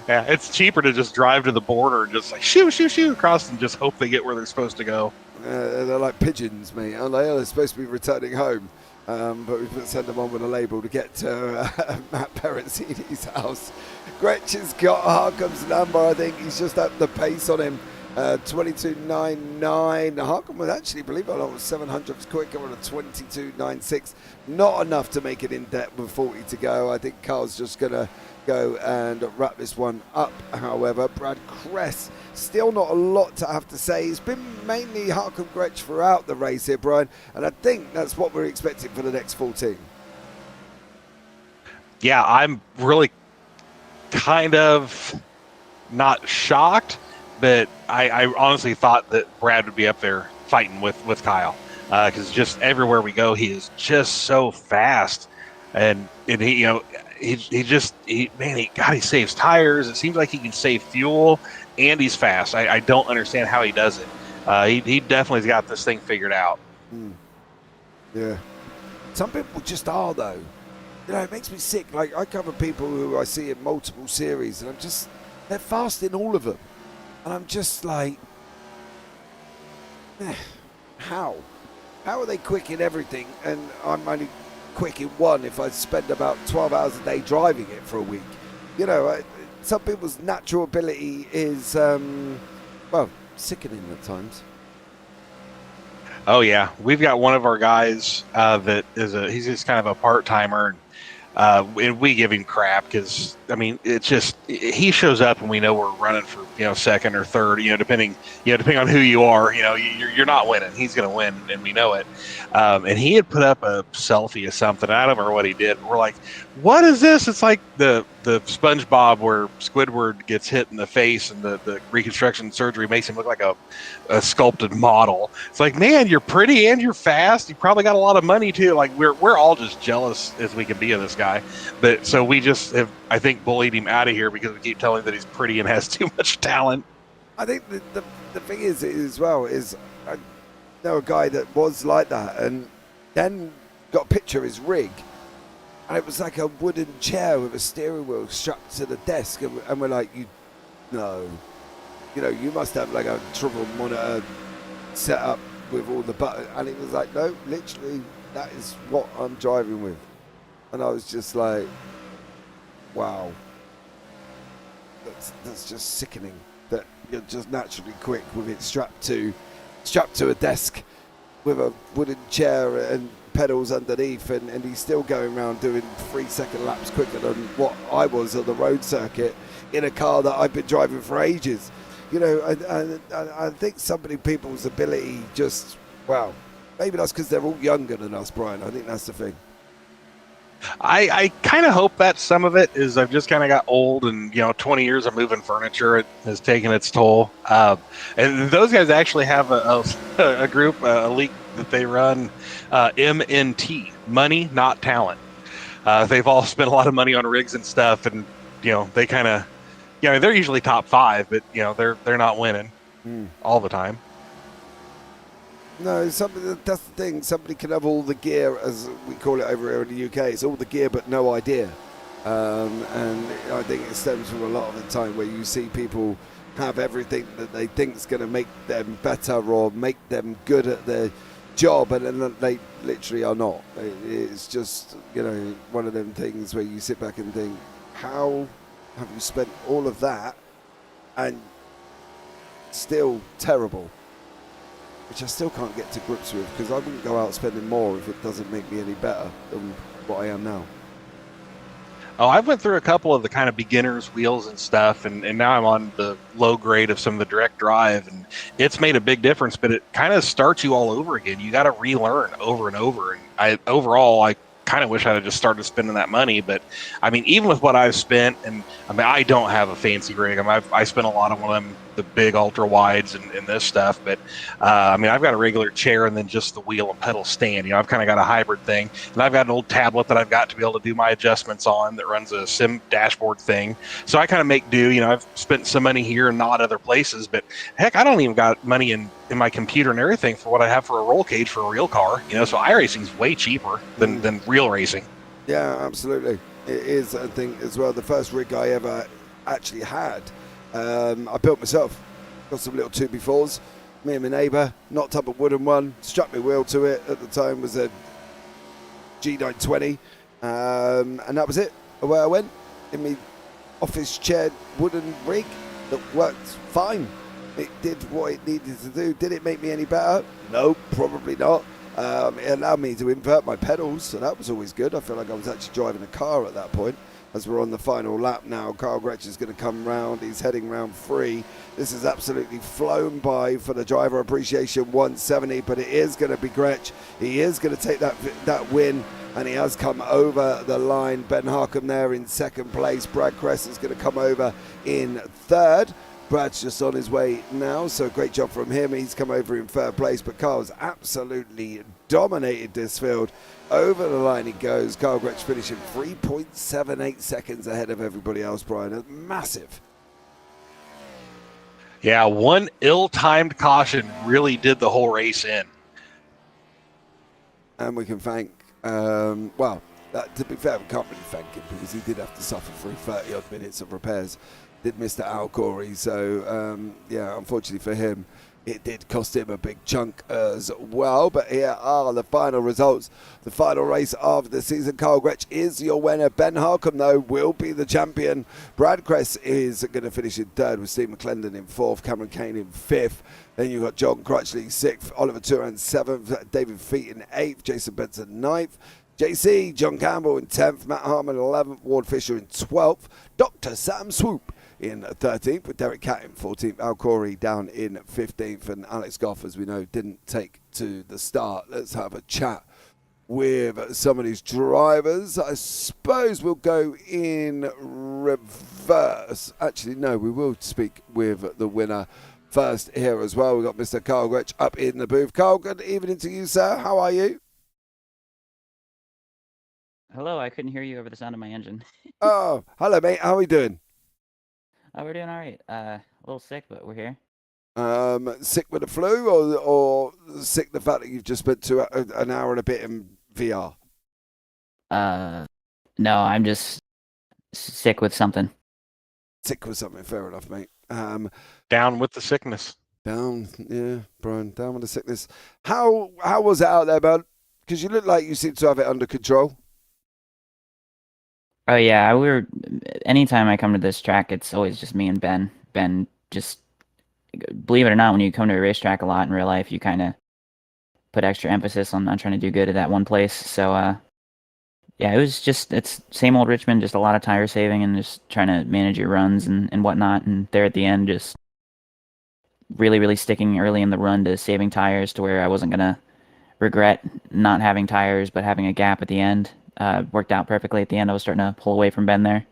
Yeah, it's cheaper to just drive to the border and just like shoo across and just hope they get where they're supposed to go. They're like pigeons, mate. They're supposed to be returning home. But we send them on with a label to get to Matt Perezzini's house. Gretchen's got Harcum's number. I think he's just up the pace on him. 22.99. Harcum was actually, believe it or not, was 700ths quicker on a 22.96. Not enough to make it in depth with 40 to go. I think Carl's just going to go and wrap this one up. However, Brad Kress, still not a lot to have to say. It's been mainly Harcum Gretsch throughout the race here, Brian, and I think that's what we're expecting for the next 14. Yeah, I'm really kind of not shocked, but I honestly thought that Brad would be up there fighting with Kyle, because just everywhere we go, he is just so fast, and he, he saves tires. It seems like he can save fuel, and he's fast. I don't understand how he does it. He definitely's got this thing figured out. Yeah. Some people just are, though. It makes me sick. Like, I cover people who I see in multiple series, and they're fast in all of them. And I'm just like, how? How are they quick in everything? And I'm only quick in one if I spend about 12 hours a day driving it for a week. Some people's natural ability is, sickening at times. Oh yeah, we've got one of our guys that he's just kind of a part-timer, and we give him crap because it's just he shows up and we know we're running for second or third, depending on who you are. You're not winning. He's going to win, and we know it. And he had put up a selfie of something. I don't remember what he did. We're like, what is this? It's like the SpongeBob where Squidward gets hit in the face and the reconstruction surgery makes him look like a sculpted model. It's like, man, you're pretty and you're fast. You probably got a lot of money too. Like we're all just jealous as we can be of this guy. But so we just have, I think, bullied him out of here because we keep telling him that he's pretty and has too much talent. I think the thing is as well is I know a guy that was like that and then got a picture of his rig And it was like a wooden chair with a steering wheel strapped to the desk, and we're like, no, you must have like a triple monitor set up with all the buttons. And it was like, no, literally, that is what I'm driving with. And I was just like, wow, that's just sickening that you're just naturally quick with it strapped to a desk with a wooden chair and pedals underneath, and he's still going around doing 3-second laps quicker than what I was on the road circuit in a car that I've been driving for ages. I think some of the people's ability just, wow, maybe that's because they're all younger than us, Brian. I think that's the thing. I kind of hope that some of it is I've just kind of got old, and 20 years of moving furniture, it has taken its toll. And those guys actually have a group, a league that they run, MNT, money not talent. They've all spent a lot of money on rigs and stuff, and they kind of, they're usually top 5, but they're not winning all the time. No, that's the thing. Somebody can have all the gear, as we call it over here in the UK. It's all the gear but no idea. And I think it stems from a lot of the time where you see people have everything that they think is going to make them better or make them good at their job, and then they literally are not. It's just, one of them things where you sit back and think, how have you spent all of that and still terrible? Which I still can't get to grips with, because I wouldn't go out spending more if it doesn't make me any better than what I am now. Oh, I went through a couple of the kind of beginners wheels and stuff, and now I'm on the low grade of some of the direct drive, and it's made a big difference, but it kind of starts you all over again. You got to relearn over and over. And I kind of wish I had just started spending that money, but I mean, even with what I've spent, and I don't have a fancy rig. I spent a lot on one of them, the big ultra wides and this stuff, but I've got a regular chair and then just the wheel and pedal stand. I've kind of got a hybrid thing, and I've got an old tablet that I've got to be able to do my adjustments on that runs a sim dashboard thing. So I kind of make do. I've spent some money here and not other places, but heck, I don't even got money in my computer and everything for what I have for a roll cage for a real car. So iRacing is way cheaper than real racing. Yeah, absolutely. It is, I think, as well. The first rig I ever actually had, I built myself. Got some little 2B4s. Me and my neighbour knocked up a wooden one, strapped my wheel to it. At the time was a G920, and that was it. Away I went in my office chair wooden rig that worked fine. It did what it needed to do. Did it make me any better? No, probably not. It allowed me to invert my pedals, so that was always good. I felt like I was actually driving a car at that point. As we're on the final lap now, Carl Gretsch is going to come round. He's heading round 3. This has absolutely flown by for the Driver Appreciation 170, but it is going to be Gretsch. He is going to take that win, and he has come over the line. Ben Harkham there in second place. Brad Kress is going to come over in third. Brad's just on his way now, so great job from him. He's come over in third place, but Carl's absolutely dominated this field. Over the line he goes. Carl Gretsch finishing 3.78 seconds ahead of everybody else, Brian. That's massive. Yeah, one ill-timed caution really did the whole race in. And we can thank, to be fair, we can't really thank him because he did have to suffer through 30-odd minutes of repairs. Did Mr. Al Corey, so unfortunately for him, it did cost him a big chunk as well. But here are the final results. The final race of the season. Carl Gretsch is your winner. Ben Harkham, though, will be the champion. Brad Kress is going to finish in third with Steve McClendon in fourth, Cameron Kane in fifth. Then you've got John Crutchley sixth, Oliver Turan seventh, David Feet in eighth, Jason Benson ninth, JC, John Campbell in 10th, Matt Harmon 11th, Ward Fisher in 12th, Dr. Sam Swoop in 13th, with Derek Catt in 14th, Al Corey down in 15th, and Alex Goff, as we know, didn't take to the start. Let's have a chat with some of these drivers. I suppose we'll go in reverse. Actually, no, we will speak with the winner first here as well. We've got Mr. Carl Gretsch up in the booth. Carl, good evening to you, sir. How are you? Hello, I couldn't hear you over the sound of my engine. Oh, hello, mate. How are we doing? We're doing all right. A little sick, but we're here. Sick with the flu, or sick the fact that you've just spent an hour and a bit in VR? No, I'm just sick with something. Sick with something, fair enough, mate. Down with the sickness. Down, yeah, Brian, down with the sickness. How was it out there, bud? Because you look like you seem to have it under control. Oh yeah, anytime I come to this track, it's always just me and Ben. Ben just, believe it or not, when you come to a racetrack a lot in real life, you kind of put extra emphasis on trying to do good at that one place. So, yeah, it's same old Richmond, just a lot of tire saving and just trying to manage your runs and whatnot. And there at the end, just really, really sticking early in the run to saving tires to where I wasn't going to regret not having tires, but having a gap at the end. Worked out perfectly at the end. I was starting to pull away from Ben there.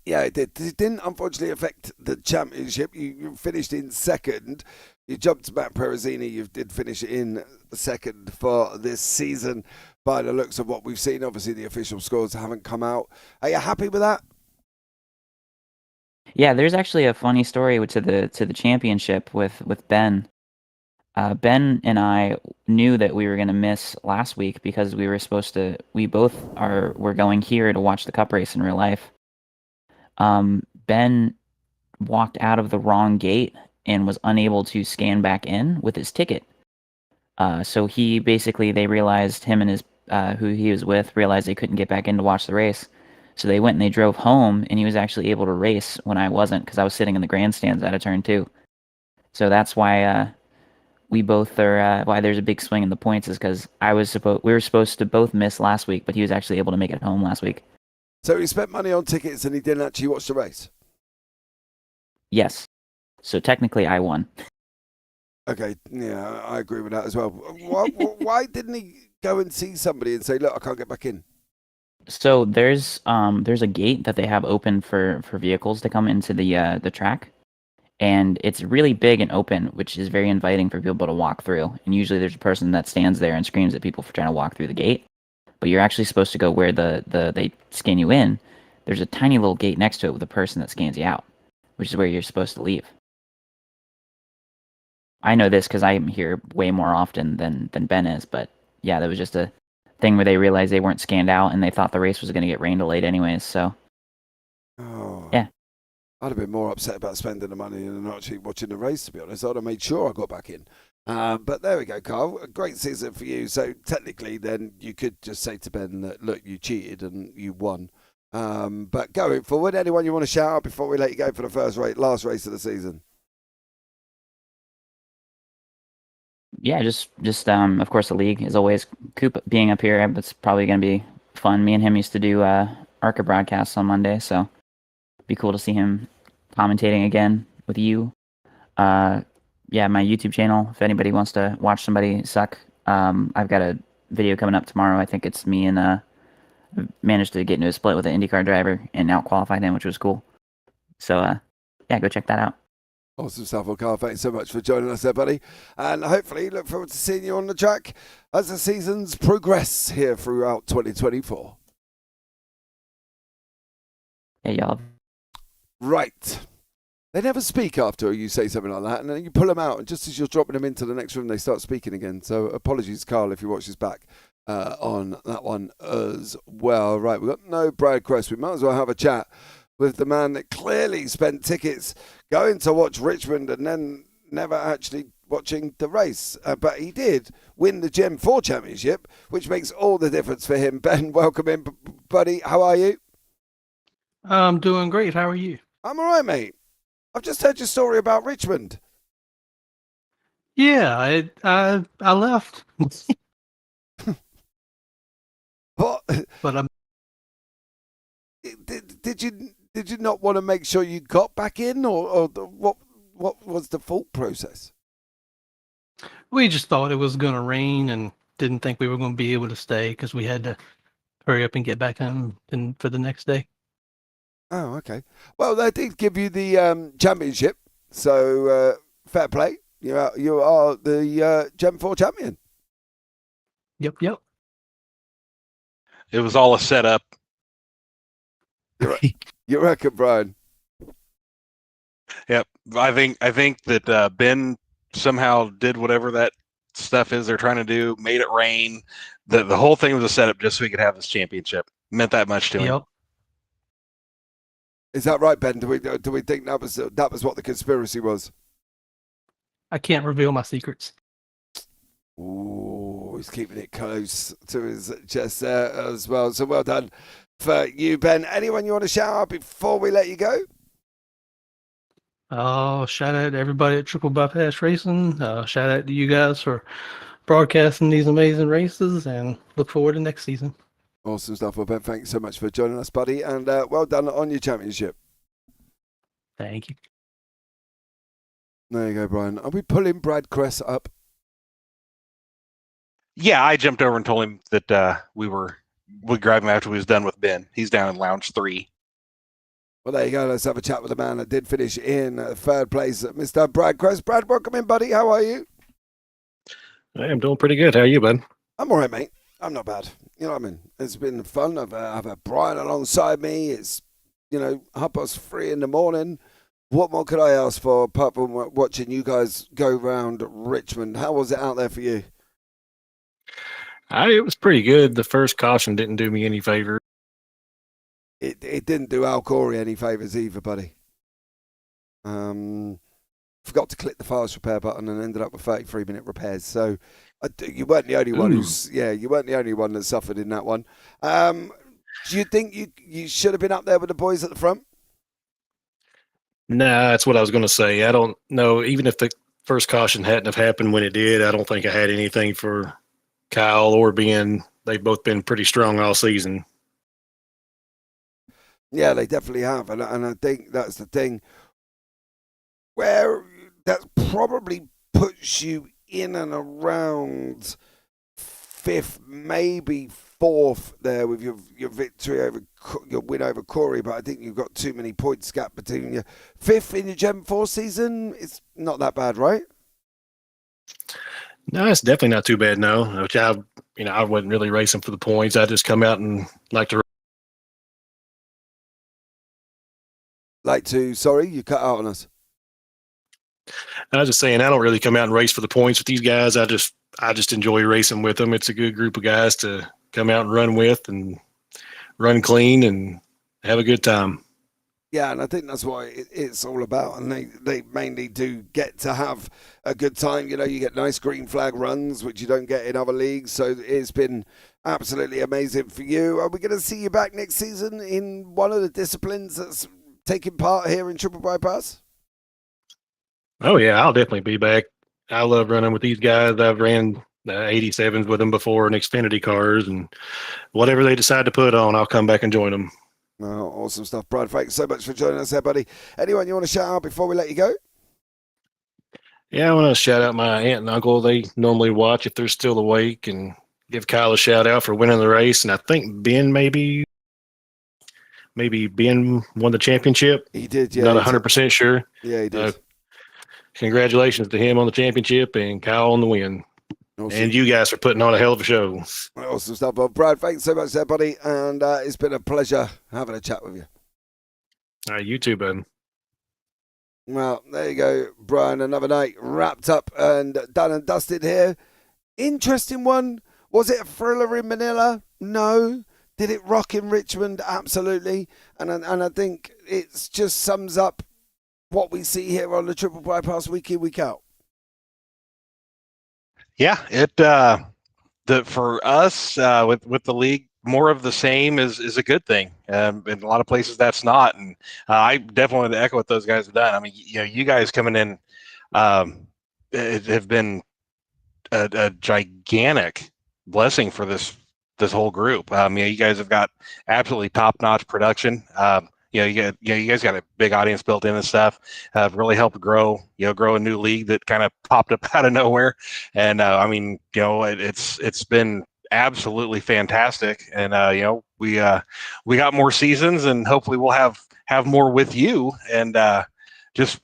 Yeah, it did. It didn't unfortunately affect the championship. You finished in second. You jumped to Matt Perezzini. You did finish in second for this season by the looks of what we've seen. Obviously, the official scores haven't come out. Are you happy with that? Yeah, there's actually a funny story to the championship with Ben. Ben and I knew that we were going to miss last week because we both were going here to watch the cup race in real life. Ben walked out of the wrong gate and was unable to scan back in with his ticket. So they realized, him and his who he was with, realized they couldn't get back in to watch the race. So they went and they drove home, and he was actually able to race when I wasn't, because I was sitting in the grandstands out of turn 2. So that's why we both are why there's a big swing in the points, is because we were supposed to both miss last week, but he was actually able to make it home last week. So he spent money on tickets and he didn't actually watch the race? Yes. So technically I won. Okay, yeah, I agree with that as well. Why didn't he go and see somebody and say, look, I can't get back in? So there's a gate that they have open for vehicles to come into the track. And it's really big and open, which is very inviting for people to walk through. And usually there's a person that stands there and screams at people for trying to walk through the gate. But you're actually supposed to go where they scan you in. There's a tiny little gate next to it with a person that scans you out, which is where you're supposed to leave. I know this because I'm here way more often than Ben is. But yeah, that was just a thing where they realized they weren't scanned out and they thought the race was going to get rain delayed anyways. So, yeah. I'd have been more upset about spending the money and not actually watching the race, to be honest. I'd have made sure I got back in. But there we go, Carl. A great season for you. So technically, then you could just say to Ben that, look, you cheated and you won. But going forward, anyone you want to shout out before we let you go for the last race of the season? Yeah, just of course the league as always. Coop being up here, it's probably going to be fun. Me and him used to do ARCA broadcasts on Monday, so it'd be cool to see him commentating again with you. Yeah, my YouTube channel, if anybody wants to watch somebody suck, I've got a video coming up tomorrow. I think it's me and managed to get into a split with an IndyCar driver and out-qualified him, which was cool. So, yeah, go check that out. Awesome stuff. Well, Carl, thanks so much for joining us there, buddy. And hopefully look forward to seeing you on the track as the seasons progress here throughout 2024. Hey, y'all. Right. They never speak after you say something like that, and then you pull them out, and just as you're dropping them into the next room, they start speaking again. So apologies, Carl, if you watch this back on that one as well. Right, we've got no Brad Crest. We might as well have a chat with the man that clearly spent tickets going to watch Richmond and then never actually watching the race. But he did win the Gen 4 Championship, which makes all the difference for him. Ben, welcome in, buddy. How are you? I'm doing great. How are you? I'm all right, mate. I've just heard your story about Richmond. Yeah, I left. What? But Did you not want to make sure you got back in, or what was the thought process? we just thought it was going to rain and didn't think we were going to be able to stay because we had to hurry up and get back home for the next day. Oh, okay. Well, they did give you the championship, so fair play. You are the Gen 4 champion. Yep. It was all a setup. You reckon, Brian? Yep. I think that Ben somehow did whatever that stuff is they're trying to do, made it rain. The whole thing was a setup just so we could have this championship. meant that much to him. Yep. Is that right, Ben? Do we think that was what the conspiracy was? I can't reveal my secrets. Ooh, he's keeping it close to his chest there as well. So well done for you, Ben. Anyone you want to shout out before we let you go? Oh, shout out to everybody at Triple Bypass Racing. Shout out to you guys for broadcasting these amazing races, and look forward to next season. Awesome stuff. Well, Ben, thanks so much for joining us, buddy, and well done on your championship. Thank you. There you go, Brian. Are we pulling Brad Cress up? Yeah, I jumped over and told him that we'd grab him after we was done with Ben. He's down in Lounge 3. Well, there you go. Let's have a chat with the man that did finish in third place, Mr. Brad Cress. Brad, welcome in, buddy. How are you? I am doing pretty good. How are you, Ben? I'm all right, mate. I'm not bad. You know what I mean? It's been fun. I've had Brian alongside me. It's, 3:30 in the morning. What more could I ask for apart from watching you guys go round Richmond? How was it out there for you? It was pretty good. The first caution didn't do me any favor. It didn't do Al Corey any favours either, buddy. Forgot to click the fast repair button and ended up with 33-minute repairs. So you weren't the only one you weren't the only one that suffered in that one. Do you think you should have been up there with the boys at the front? Nah, that's what I was going to say. I don't know. Even if the first caution hadn't have happened when it did, I don't think I had anything for Kyle or Ben. They've both been pretty strong all season. Yeah, they definitely have. And I think that's the thing where that probably puts you in and around fifth, maybe fourth there with your victory over your win over Corey, but I think you've got too many points gap between you. Fifth in your Gen 4 season, it's not that bad, right? No, it's definitely not too bad. No, which I wasn't really racing for the points. I just come out and sorry, you cut out on us. I was just saying, I don't really come out and race for the points with these guys. I just enjoy racing with them. It's a good group of guys to come out and run with and run clean and have a good time. Yeah, and I think that's what it's all about. And they mainly do get to have a good time. You get nice green flag runs, which you don't get in other leagues. So it's been absolutely amazing for you. Are we going to see you back next season in one of the disciplines that's taking part here in Triple Bypass? Oh, yeah, I'll definitely be back. I love running with these guys. I've ran 87s with them before and Xfinity cars, and whatever they decide to put on, I'll come back and join them. Oh, awesome stuff, Brad. Thanks so much for joining us there, buddy. Anyone you want to shout out before we let you go? Yeah, I want to shout out my aunt and uncle. They normally watch if they're still awake, and give Kyle a shout out for winning the race. And I think Ben maybe Ben won the championship. He did, yeah. Not 100% sure. Yeah, he did. Congratulations to him on the championship and Kyle on the win. Awesome. And you guys are putting on a hell of a show. Awesome stuff. Well, Brad, thanks so much there, buddy. And it's been a pleasure having a chat with you. All right, you too, Ben. Well, there you go, Brian. Another night wrapped up and done and dusted here. Interesting one. Was it a thriller in Manila? No. Did it rock in Richmond? Absolutely. And I think it just sums up what we see here on the Triple Bypass week in, week out. Yeah, for us with the league, more of the same is a good thing. In a lot of places, that's not, and I definitely want to echo what those guys have done. I mean, you guys coming in have been a gigantic blessing for this whole group. You guys have got absolutely top-notch production. You guys got a big audience built in and stuff. Have really helped grow a new league that kind of popped up out of nowhere. And it's been absolutely fantastic. And we got more seasons, and hopefully we'll have more with you. And just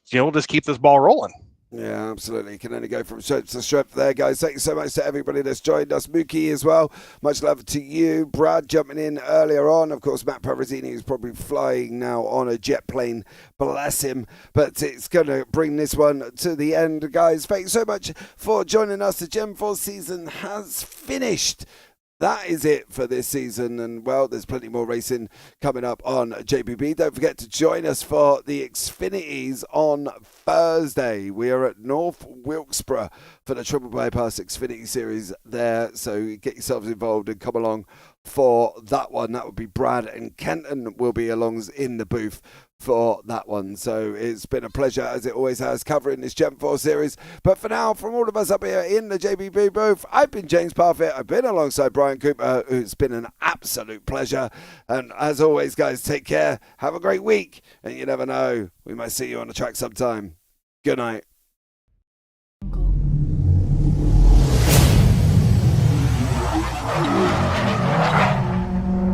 keep this ball rolling. Yeah, absolutely. You can only go from strength to strength there, guys. Thank you so much to everybody that's joined us. Mookie as well. Much love to you. Brad jumping in earlier on. Of course, Matt Parrizzini is probably flying now on a jet plane. Bless him. But it's going to bring this one to the end, guys. Thank you so much for joining us. The Gen 4 season has finished. that is it for this season. And, well, there's plenty more racing coming up on JPB. Don't forget to join us for the Xfinities on Thursday. We are at North Wilkesboro for the Triple Bypass Xfinity Series there. So get yourselves involved and come along for that one. That would be Brad and Kenton will be along in the booth for that one. So it's been a pleasure, as it always has, covering this Gen 4 series. But for now, from all of us up here in the JPB booth, I've been James Parfitt. I've been alongside Brian Cooper, who's been an absolute pleasure. And as always, guys, take care. Have a great week. And you never know, we might see you on the track sometime. Good night.